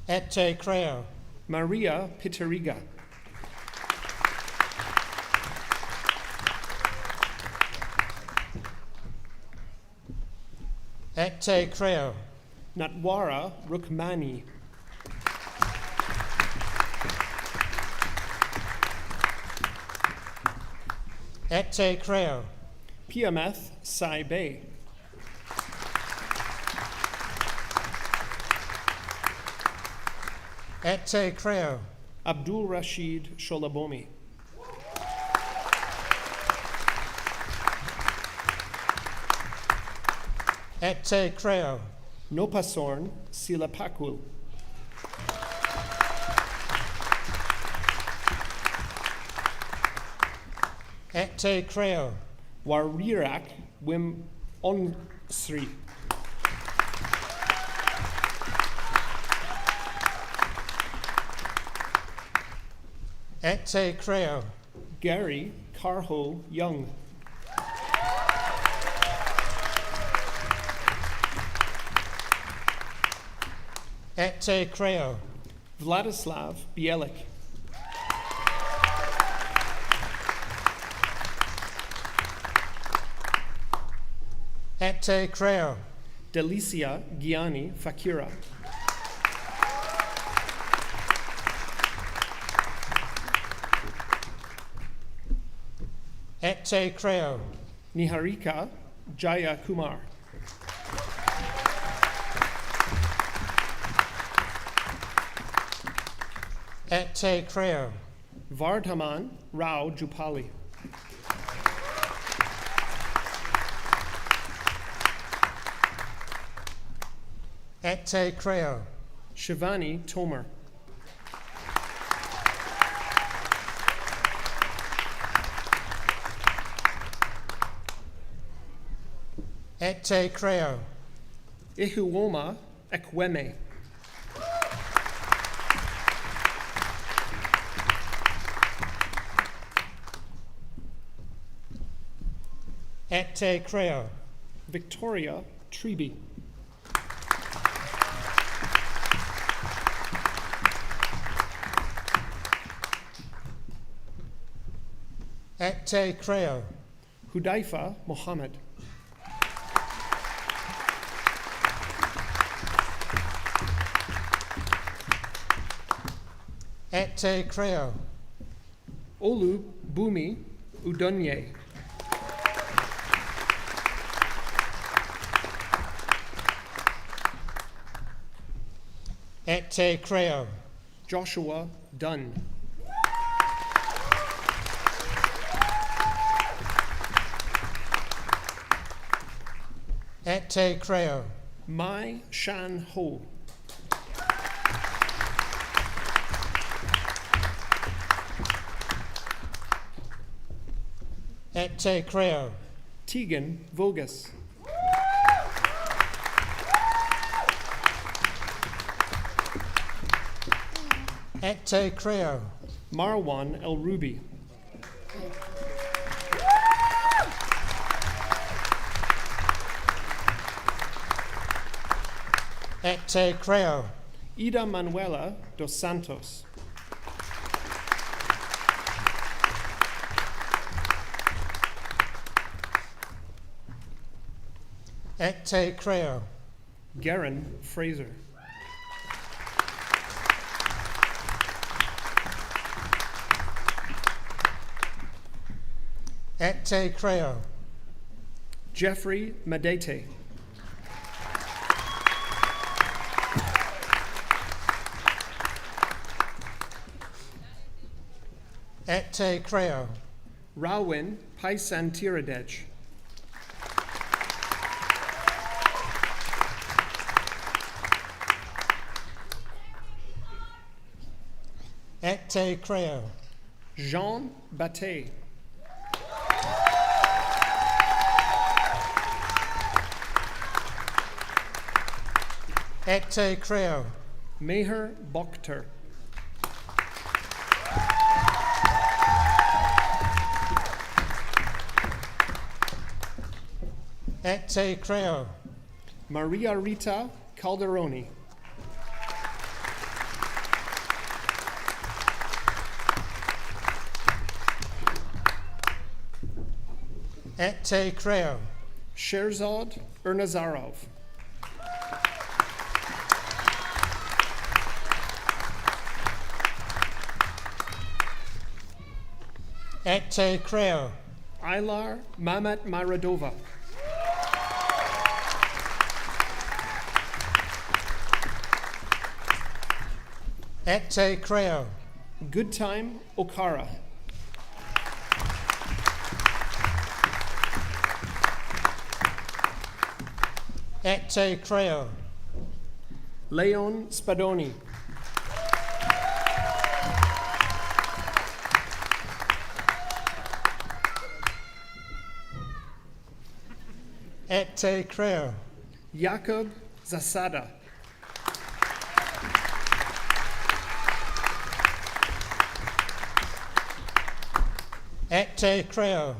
Et te creo. Maria Piteriga. Et te creo. Natwara Rukmani. Et te creo. Piameth Sai Bay. Et te creo. Abdul Rashid Sholabomi. Et te creo. Nopasorn sila pakul. Et te creo. Warirak wim onsri. Et te creo. Gary Carho Young. Et te creo. Vladislav Bielik. Et te creo. Delicia Gianni Fakira. Et te creo. Niharika Jaya Kumar. Et te creo. Vardhaman Rao Jupali. Et te creo. Shivani Tomer. Et te creo. Ihuoma Ekweme. Et te creo. Victoria Tribi. Et te creo. Hudaifa Mohammed. Et te creo. Olu Bumi Udonye. Et te creo. Joshua Dunn. Et te creo. Mai Shan Ho. Et te creo. Tegan Vogus. Et te creo. Marwan El Ruby. Et te creo. Ida Manuela dos Santos. Et te creo. Garen Fraser. Et te creo. Jeffrey Madete. Et te creo. Rawin Paisantiradej. Et te creo. Jean Bate. Et te creo. Meher Bokhtar. Et te creo. Maria Rita Calderoni. Et te creo. Sherzad Ernazarov. Et te creo. Ilar Mamet Maradova. Et te creo. Good Time Okara. Et te creo. Leon Spadoni. Et te creo. Jakob Zasada. Et te creo.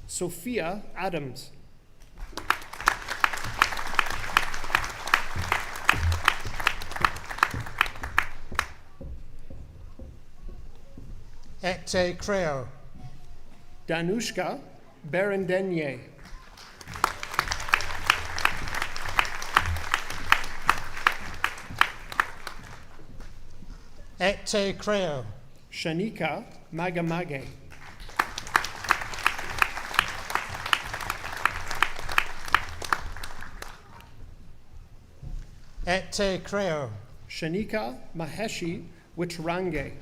Sophia Adams. Et te creo. Danushka Berendenier. Et te creo. Shanika Magamage. Et te creo. Shanika Maheshi Witrange.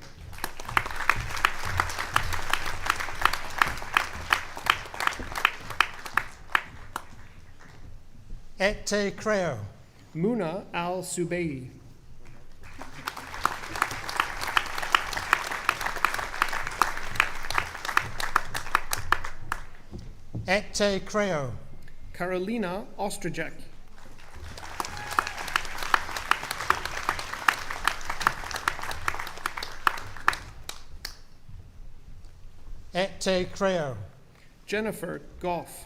Et te creo. Muna Al-Subei. Et te creo. Karolina Ostrojek. Et te creo. Jennifer Goff.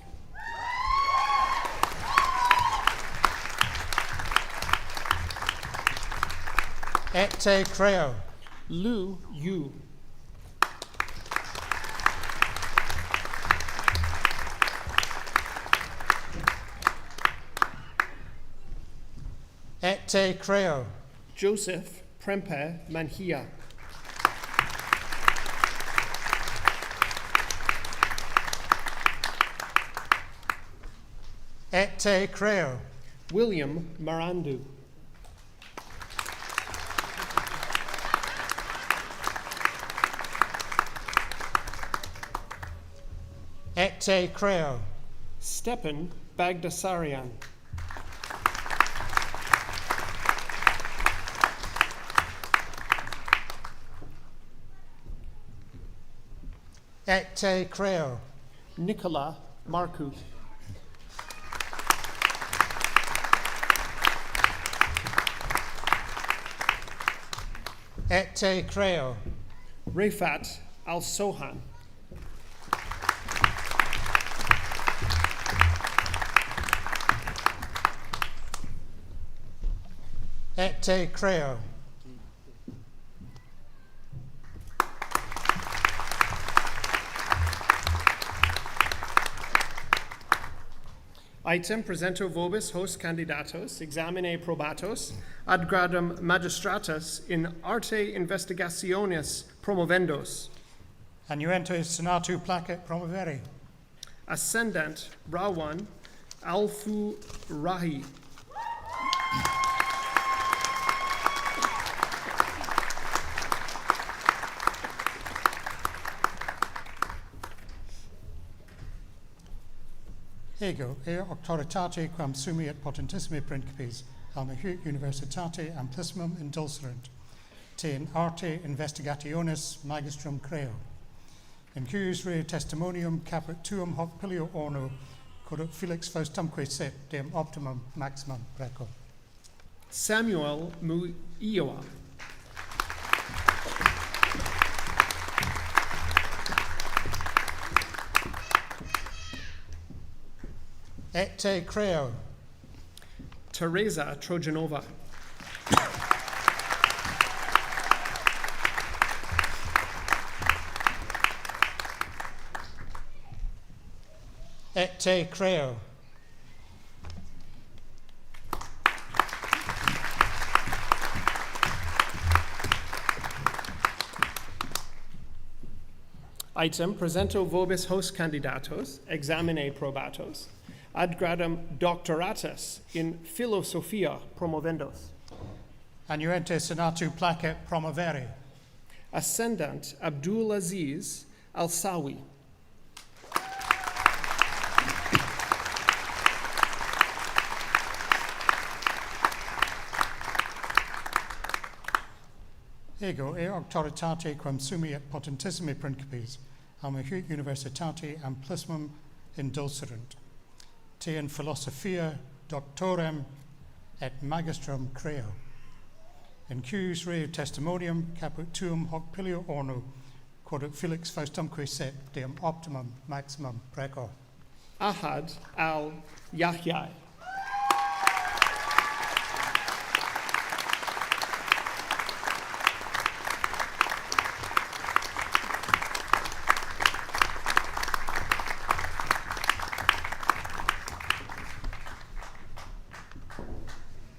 Et te creo. Lu Yu. Et te creo. Joseph Prempe Manhia. Et te creo. William Marandu. Et te creo. Stepan Bagdasarian. Et te creo. Nicola Markut. Et te creo. Refat Al-Sohan. Et te creo. Item presento vobis host candidatos examine probatos ad gradum magistratus in arte investigationis promovendos. Annuente senatu placet promovere. Ascendant Rawan Alfu Rahi. Ego, auctoritate quam sumi et potentissimi principes, alma universitate amplissimum indulserunt, te in arte investigationis magistrum creo. In cuius re testimonium caput tuum hoc pilio orno, quod Felix Faustumque sit, dem optimum maximum preco. Samuel Muioa. Et te creo. Teresa Trojanova. Et te creo. Item presento vobis host candidatos examine probatos ad gradum doctoratus in philosophia promovendos. Annuente senatu placet promovere. Ascendant Abdul Aziz Al-Sawi. Ego e auctoritate quam sumi et potentissimi principes, alma huic universitate amplissimum indulserunt. Te in philosophia doctorem et magistrum creo. In cuius reo testimonium caput tuum hoc pilio ornu, quod ut Felix Faustumque set deum optimum maximum preco. Ahad al Yahyai.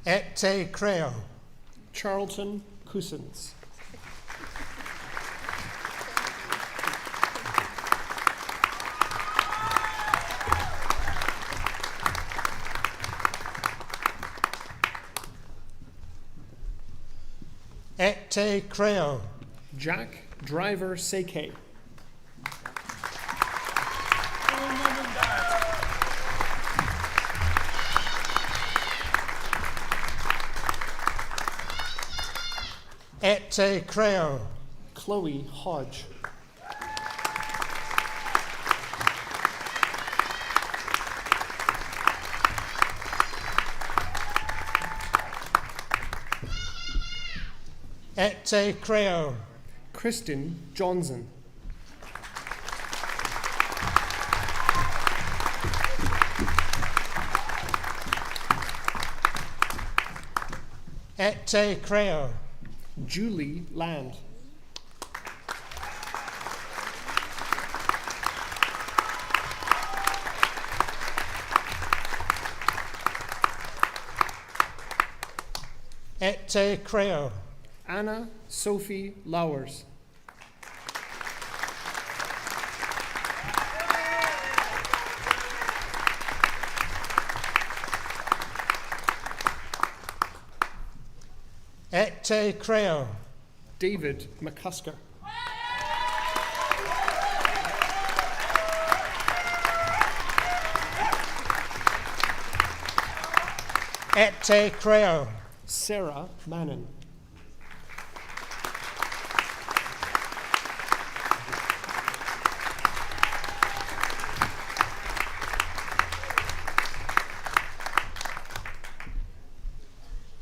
Et te creo. Charlton Cousins. Et te creo. Jack Driver Seke. Et te creo. Chloe Hodge. Et te creo. Kristen Johnson. Et te creo. Julie Land. Et te creo. Anna Sophie Lowers. Et te creo. David McCusker. Et te creo. Sarah Mannon.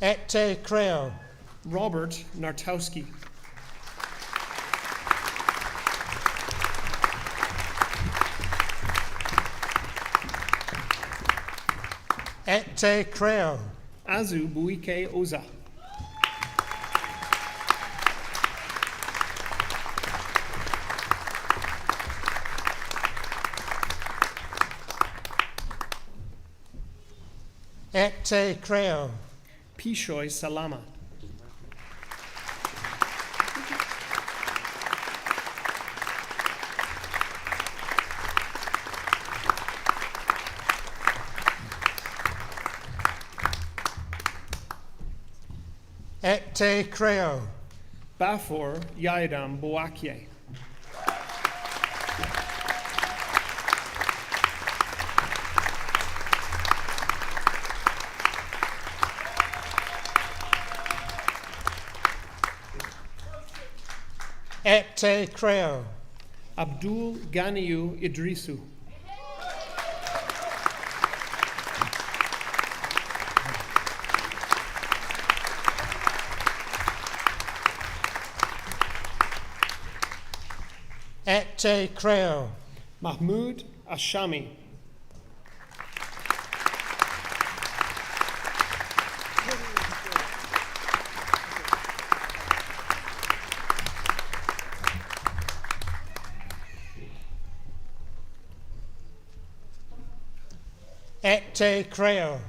Et te creo. Robert Nartowski. Et te creo. Azu Buike Oza. Et te creo. Pishoy Salama. Et te creo. Bafor Yaidam Boakye. Et te creo. Abdul Ganiyu Idrisu. Et te creo. Mahmoud Ashami. Et te creo.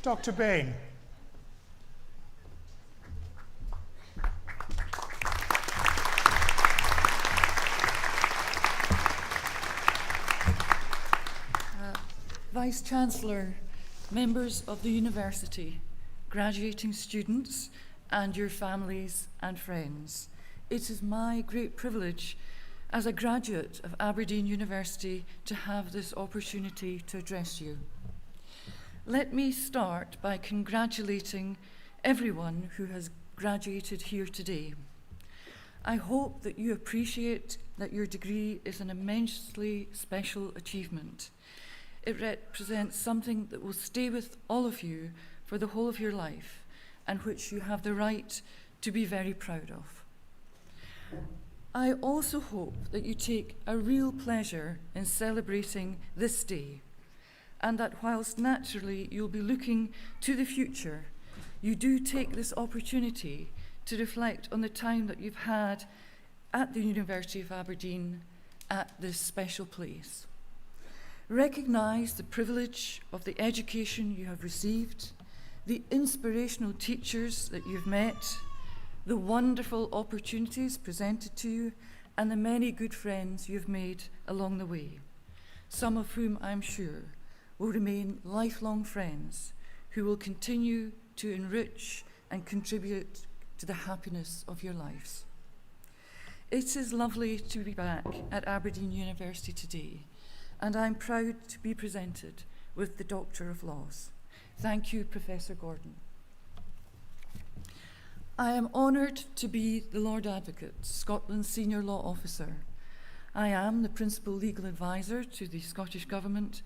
Dr. Bain. Vice-Chancellor, members of the university, graduating students, and your families and friends, it is my great privilege as a graduate of Aberdeen University to have this opportunity to address you. Let me start by congratulating everyone who has graduated here today. I hope that you appreciate that your degree is an immensely special achievement. It represents something that will stay with all of you for the whole of your life, and which you have the right to be very proud of. I also hope that you take a real pleasure in celebrating this day, and that whilst naturally you'll be looking to the future, you do take this opportunity to reflect on the time that you've had at the University of Aberdeen at this special place. Recognise the privilege of the education you have received, the inspirational teachers that you've met, the wonderful opportunities presented to you, and the many good friends you've made along the way, some of whom I'm sure will remain lifelong friends who will continue to enrich and contribute to the happiness of your lives. It is lovely to be back at Aberdeen University today, and I'm proud to be presented with the Doctor of Laws. Thank you, Professor Gordon. I am honoured to be the Lord Advocate, Scotland's Senior Law Officer. I am the Principal Legal Advisor to the Scottish Government,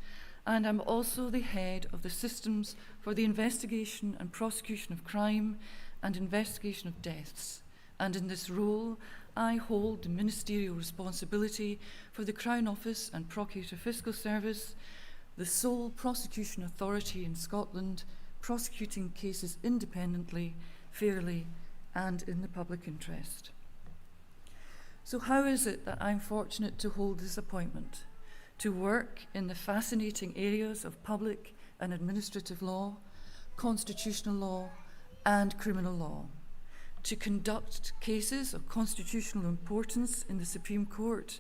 and I'm also the head of the Systems for the Investigation and Prosecution of Crime and Investigation of Deaths. And in this role, I hold the ministerial responsibility for the Crown Office and Procurator Fiscal Service, the sole prosecution authority in Scotland, prosecuting cases independently, fairly, and in the public interest. So how is it that I'm fortunate to hold this appointment, to work in the fascinating areas of public and administrative law, constitutional law, and criminal law, to conduct cases of constitutional importance in the Supreme Court,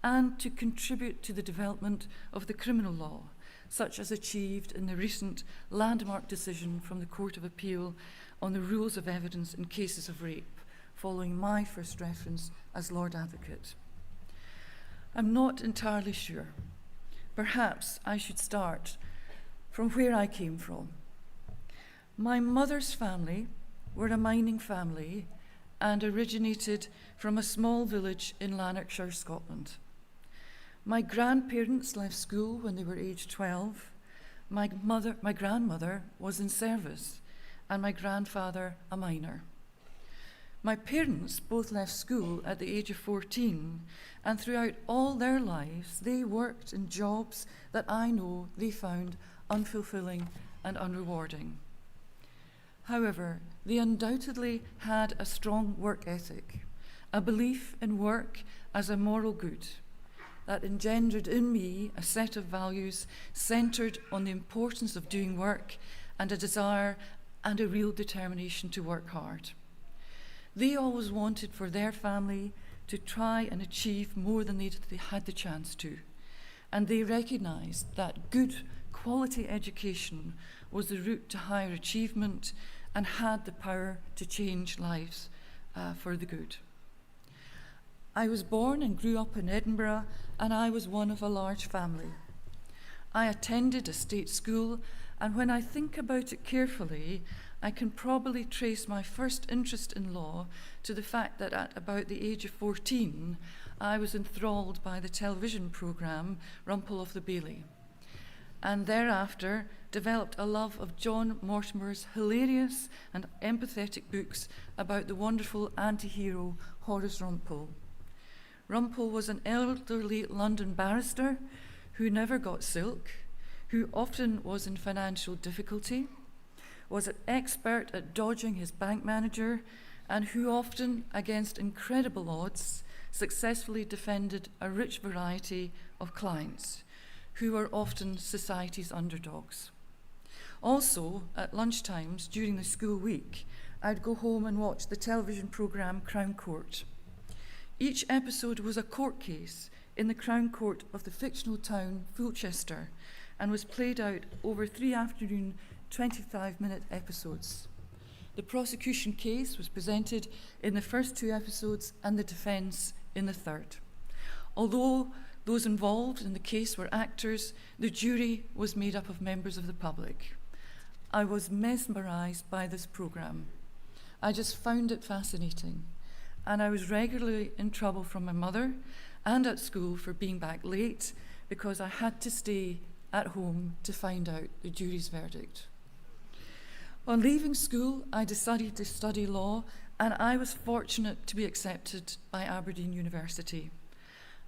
and to contribute to the development of the criminal law, such as achieved in the recent landmark decision from the Court of Appeal on the rules of evidence in cases of rape, following my first reference as Lord Advocate. I'm not entirely sure. Perhaps I should start from where I came from. My mother's family were a mining family and originated from a small village in Lanarkshire, Scotland. My grandparents left school when they were aged 12. My grandmother was in service, and my grandfather a miner. My parents both left school at the age of 14, and throughout all their lives, they worked in jobs that I know they found unfulfilling and unrewarding. However, they undoubtedly had a strong work ethic, a belief in work as a moral good that engendered in me a set of values centred on the importance of doing work and a desire and a real determination to work hard. They always wanted for their family to try and achieve more than they had the chance to, and they recognised that good quality education was the route to higher achievement and had the power to change lives for the good. I was born and grew up in Edinburgh, and I was one of a large family. I attended a state school, and when I think about it carefully, I can probably trace my first interest in law to the fact that at about the age of 14, I was enthralled by the television programme Rumpel of the Bailey, and thereafter developed a love of John Mortimer's hilarious and empathetic books about the wonderful anti-hero Horace Rumpel. Rumpel was an elderly London barrister who never got silk, who often was in financial difficulty, was an expert at dodging his bank manager, and who often, against incredible odds, successfully defended a rich variety of clients, who were often society's underdogs. Also, at lunchtimes during the school week, I'd go home and watch the television programme Crown Court. Each episode was a court case in the Crown Court of the fictional town Fulchester, and was played out over 3 afternoon 25-minute episodes. The prosecution case was presented in the first 2 episodes and the defence in the third. Although those involved in the case were actors, the jury was made up of members of the public. I was mesmerised by this programme. I just found it fascinating, and I was regularly in trouble from my mother and at school for being back late because I had to stay at home to find out the jury's verdict. On leaving school, I decided to study law, and I was fortunate to be accepted by Aberdeen University.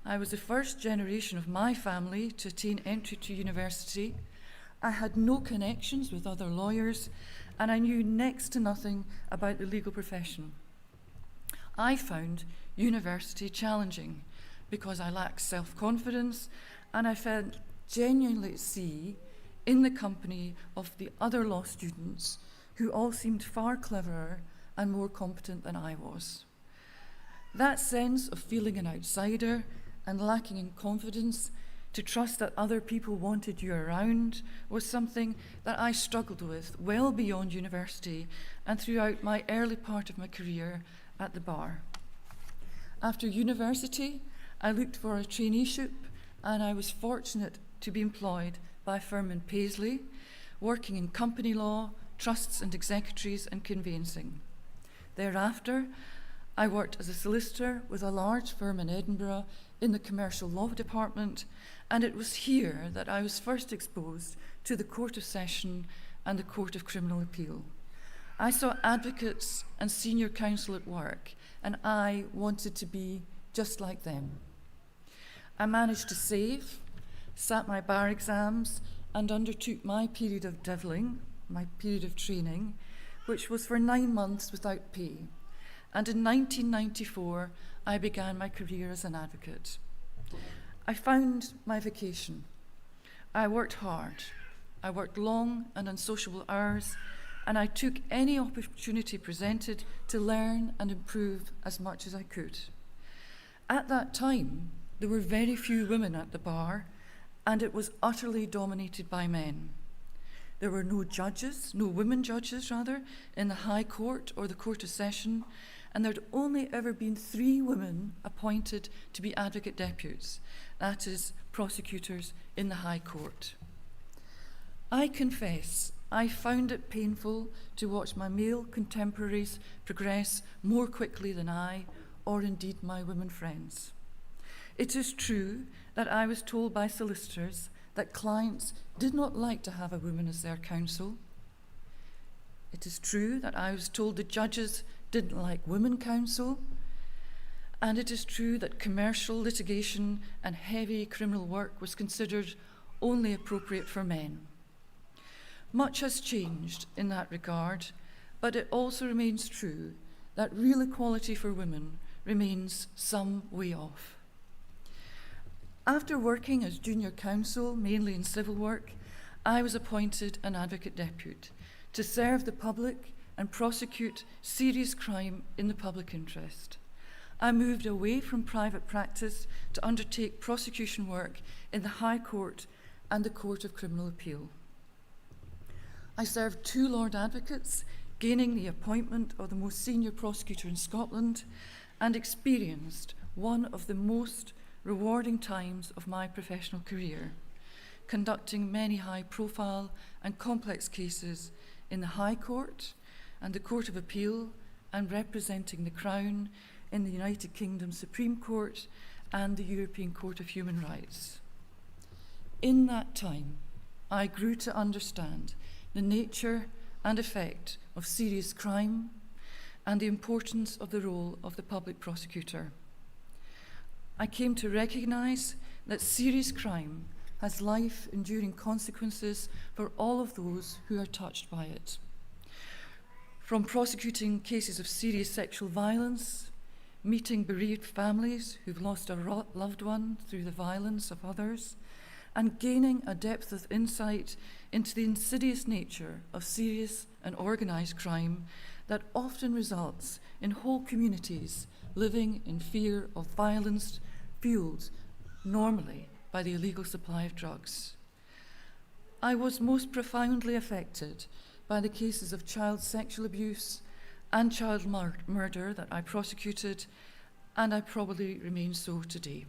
I was the first generation of my family to attain entry to university. I had no connections with other lawyers, and I knew next to nothing about the legal profession. I found university challenging because I lacked self-confidence, and I felt genuinely at sea in the company of the other law students who all seemed far cleverer and more competent than I was. That sense of feeling an outsider and lacking in confidence to trust that other people wanted you around was something that I struggled with well beyond university and throughout my early part of my career at the bar. After university, I looked for a traineeship, and I was fortunate to be employed by a firm in Paisley, working in company law, trusts and executories, and conveyancing. Thereafter, I worked as a solicitor with a large firm in Edinburgh in the commercial law department, and it was here that I was first exposed to the Court of Session and the Court of Criminal Appeal. I saw advocates and senior counsel at work, and I wanted to be just like them. I managed to save, sat my bar exams, and undertook my period of deviling, my period of training, which was for 9 months without pay. And in 1994, I began my career as an advocate. I found my vocation. I worked hard. I worked long and unsociable hours, and I took any opportunity presented to learn and improve as much as I could. At that time, there were very few women at the bar, and it was utterly dominated by men. There were no judges, no women judges rather, in the High Court or the Court of Session, and there'd only ever been 3 women appointed to be advocate deputies, that is, prosecutors in the High Court. I confess, I found it painful to watch my male contemporaries progress more quickly than I, or indeed my women friends. It is true that I was told by solicitors that clients did not like to have a woman as their counsel. It is true that I was told the judges didn't like women counsel, and it is true that commercial litigation and heavy criminal work was considered only appropriate for men. Much has changed in that regard, but it also remains true that real equality for women remains some way off. After working as junior counsel, mainly in civil work, I was appointed an advocate depute to serve the public and prosecute serious crime in the public interest. I moved away from private practice to undertake prosecution work in the High Court and the Court of Criminal Appeal. I served 2 Lord Advocates, gaining the appointment of the most senior prosecutor in Scotland, and experienced one of the most rewarding times of my professional career, conducting many high-profile and complex cases in the High Court and the Court of Appeal, and representing the Crown in the United Kingdom Supreme Court and the European Court of Human Rights. In that time, I grew to understand the nature and effect of serious crime and the importance of the role of the public prosecutor. I came to recognise that serious crime has life-enduring consequences for all of those who are touched by it. From prosecuting cases of serious sexual violence, meeting bereaved families who've lost a loved one through the violence of others, and gaining a depth of insight into the insidious nature of serious and organised crime that often results in whole communities living in fear of violence fueled normally by the illegal supply of drugs. I was most profoundly affected by the cases of child sexual abuse and child murder that I prosecuted, and I probably remain so today.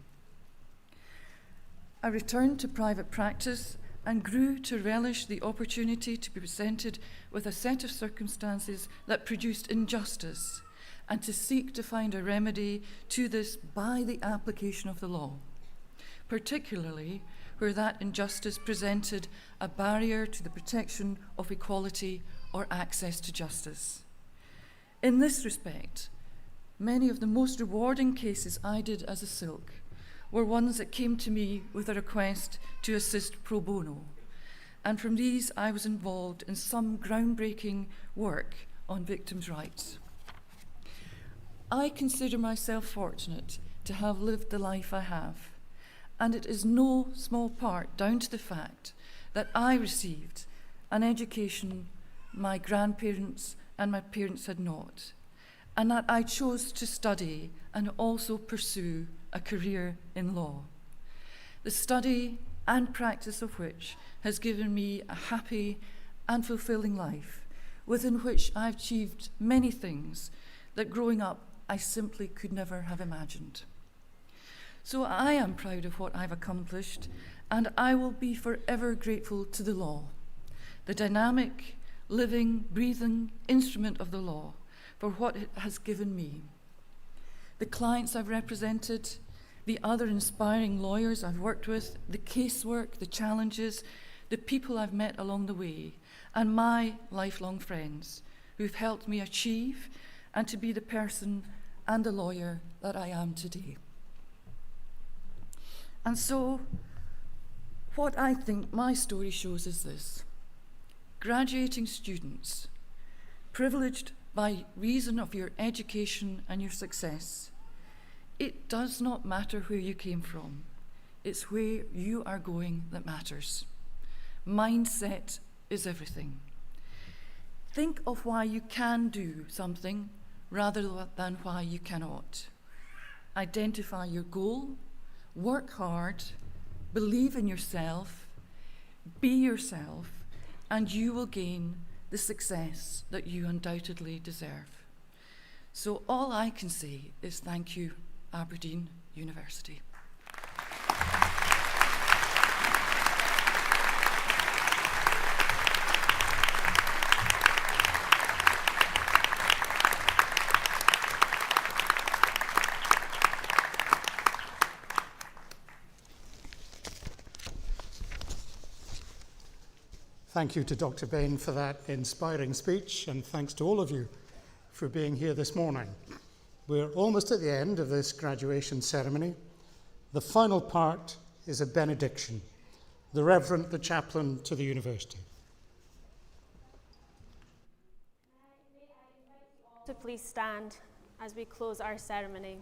I returned to private practice and grew to relish the opportunity to be presented with a set of circumstances that produced injustice, and to seek to find a remedy to this by the application of the law, particularly where that injustice presented a barrier to the protection of equality or access to justice. In this respect, many of the most rewarding cases I did as a silk were ones that came to me with a request to assist pro bono, and from these I was involved in some groundbreaking work on victims' rights. I consider myself fortunate to have lived the life I have, and it is no small part down to the fact that I received an education my grandparents and my parents had not, and that I chose to study and also pursue a career in law, the study and practice of which has given me a happy and fulfilling life, within which I've achieved many things that growing up I simply could never have imagined. So I am proud of what I've accomplished, and I will be forever grateful to the law, the dynamic, living, breathing instrument of the law, for what it has given me. The clients I've represented, the other inspiring lawyers I've worked with, the casework, the challenges, the people I've met along the way, and my lifelong friends who've helped me achieve and to be the person and the lawyer that I am today. And so, what I think my story shows is this: graduating students, privileged by reason of your education and your success, it does not matter where you came from. It's where you are going that matters. Mindset is everything. Think of why you can do something rather than why you cannot. Identify your goal, work hard, believe in yourself, be yourself, and you will gain the success that you undoubtedly deserve. So all I can say is thank you, Aberdeen University. Thank you to Dr. Bain for that inspiring speech, and thanks to all of you for being here this morning. We're almost at the end of this graduation ceremony. The final part is a benediction. The Reverend, the chaplain to the university. So please stand as we close our ceremony.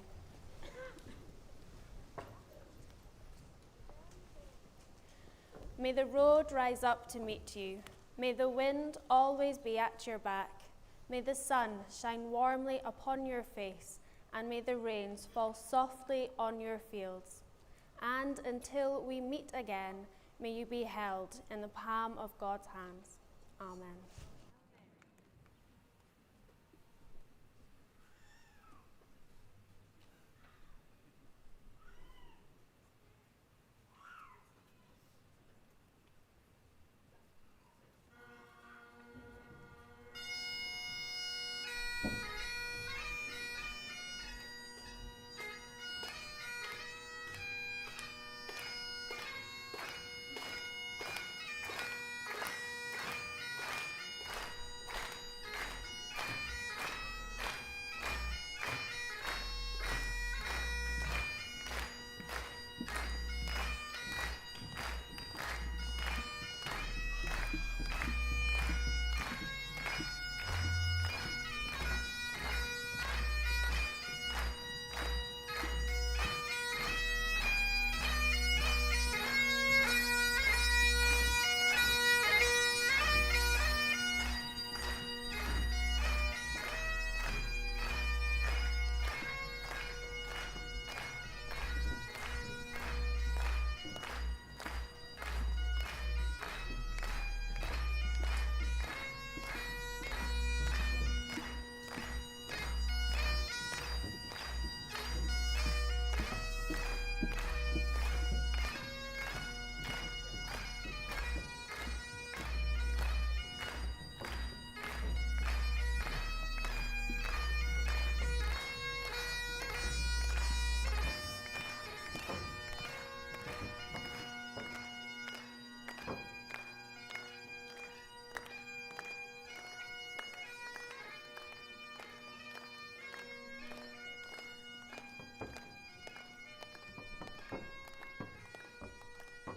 May the road rise up to meet you. May the wind always be at your back. May the sun shine warmly upon your face, and may the rains fall softly on your fields. And until we meet again, may you be held in the palm of God's hands. Amen.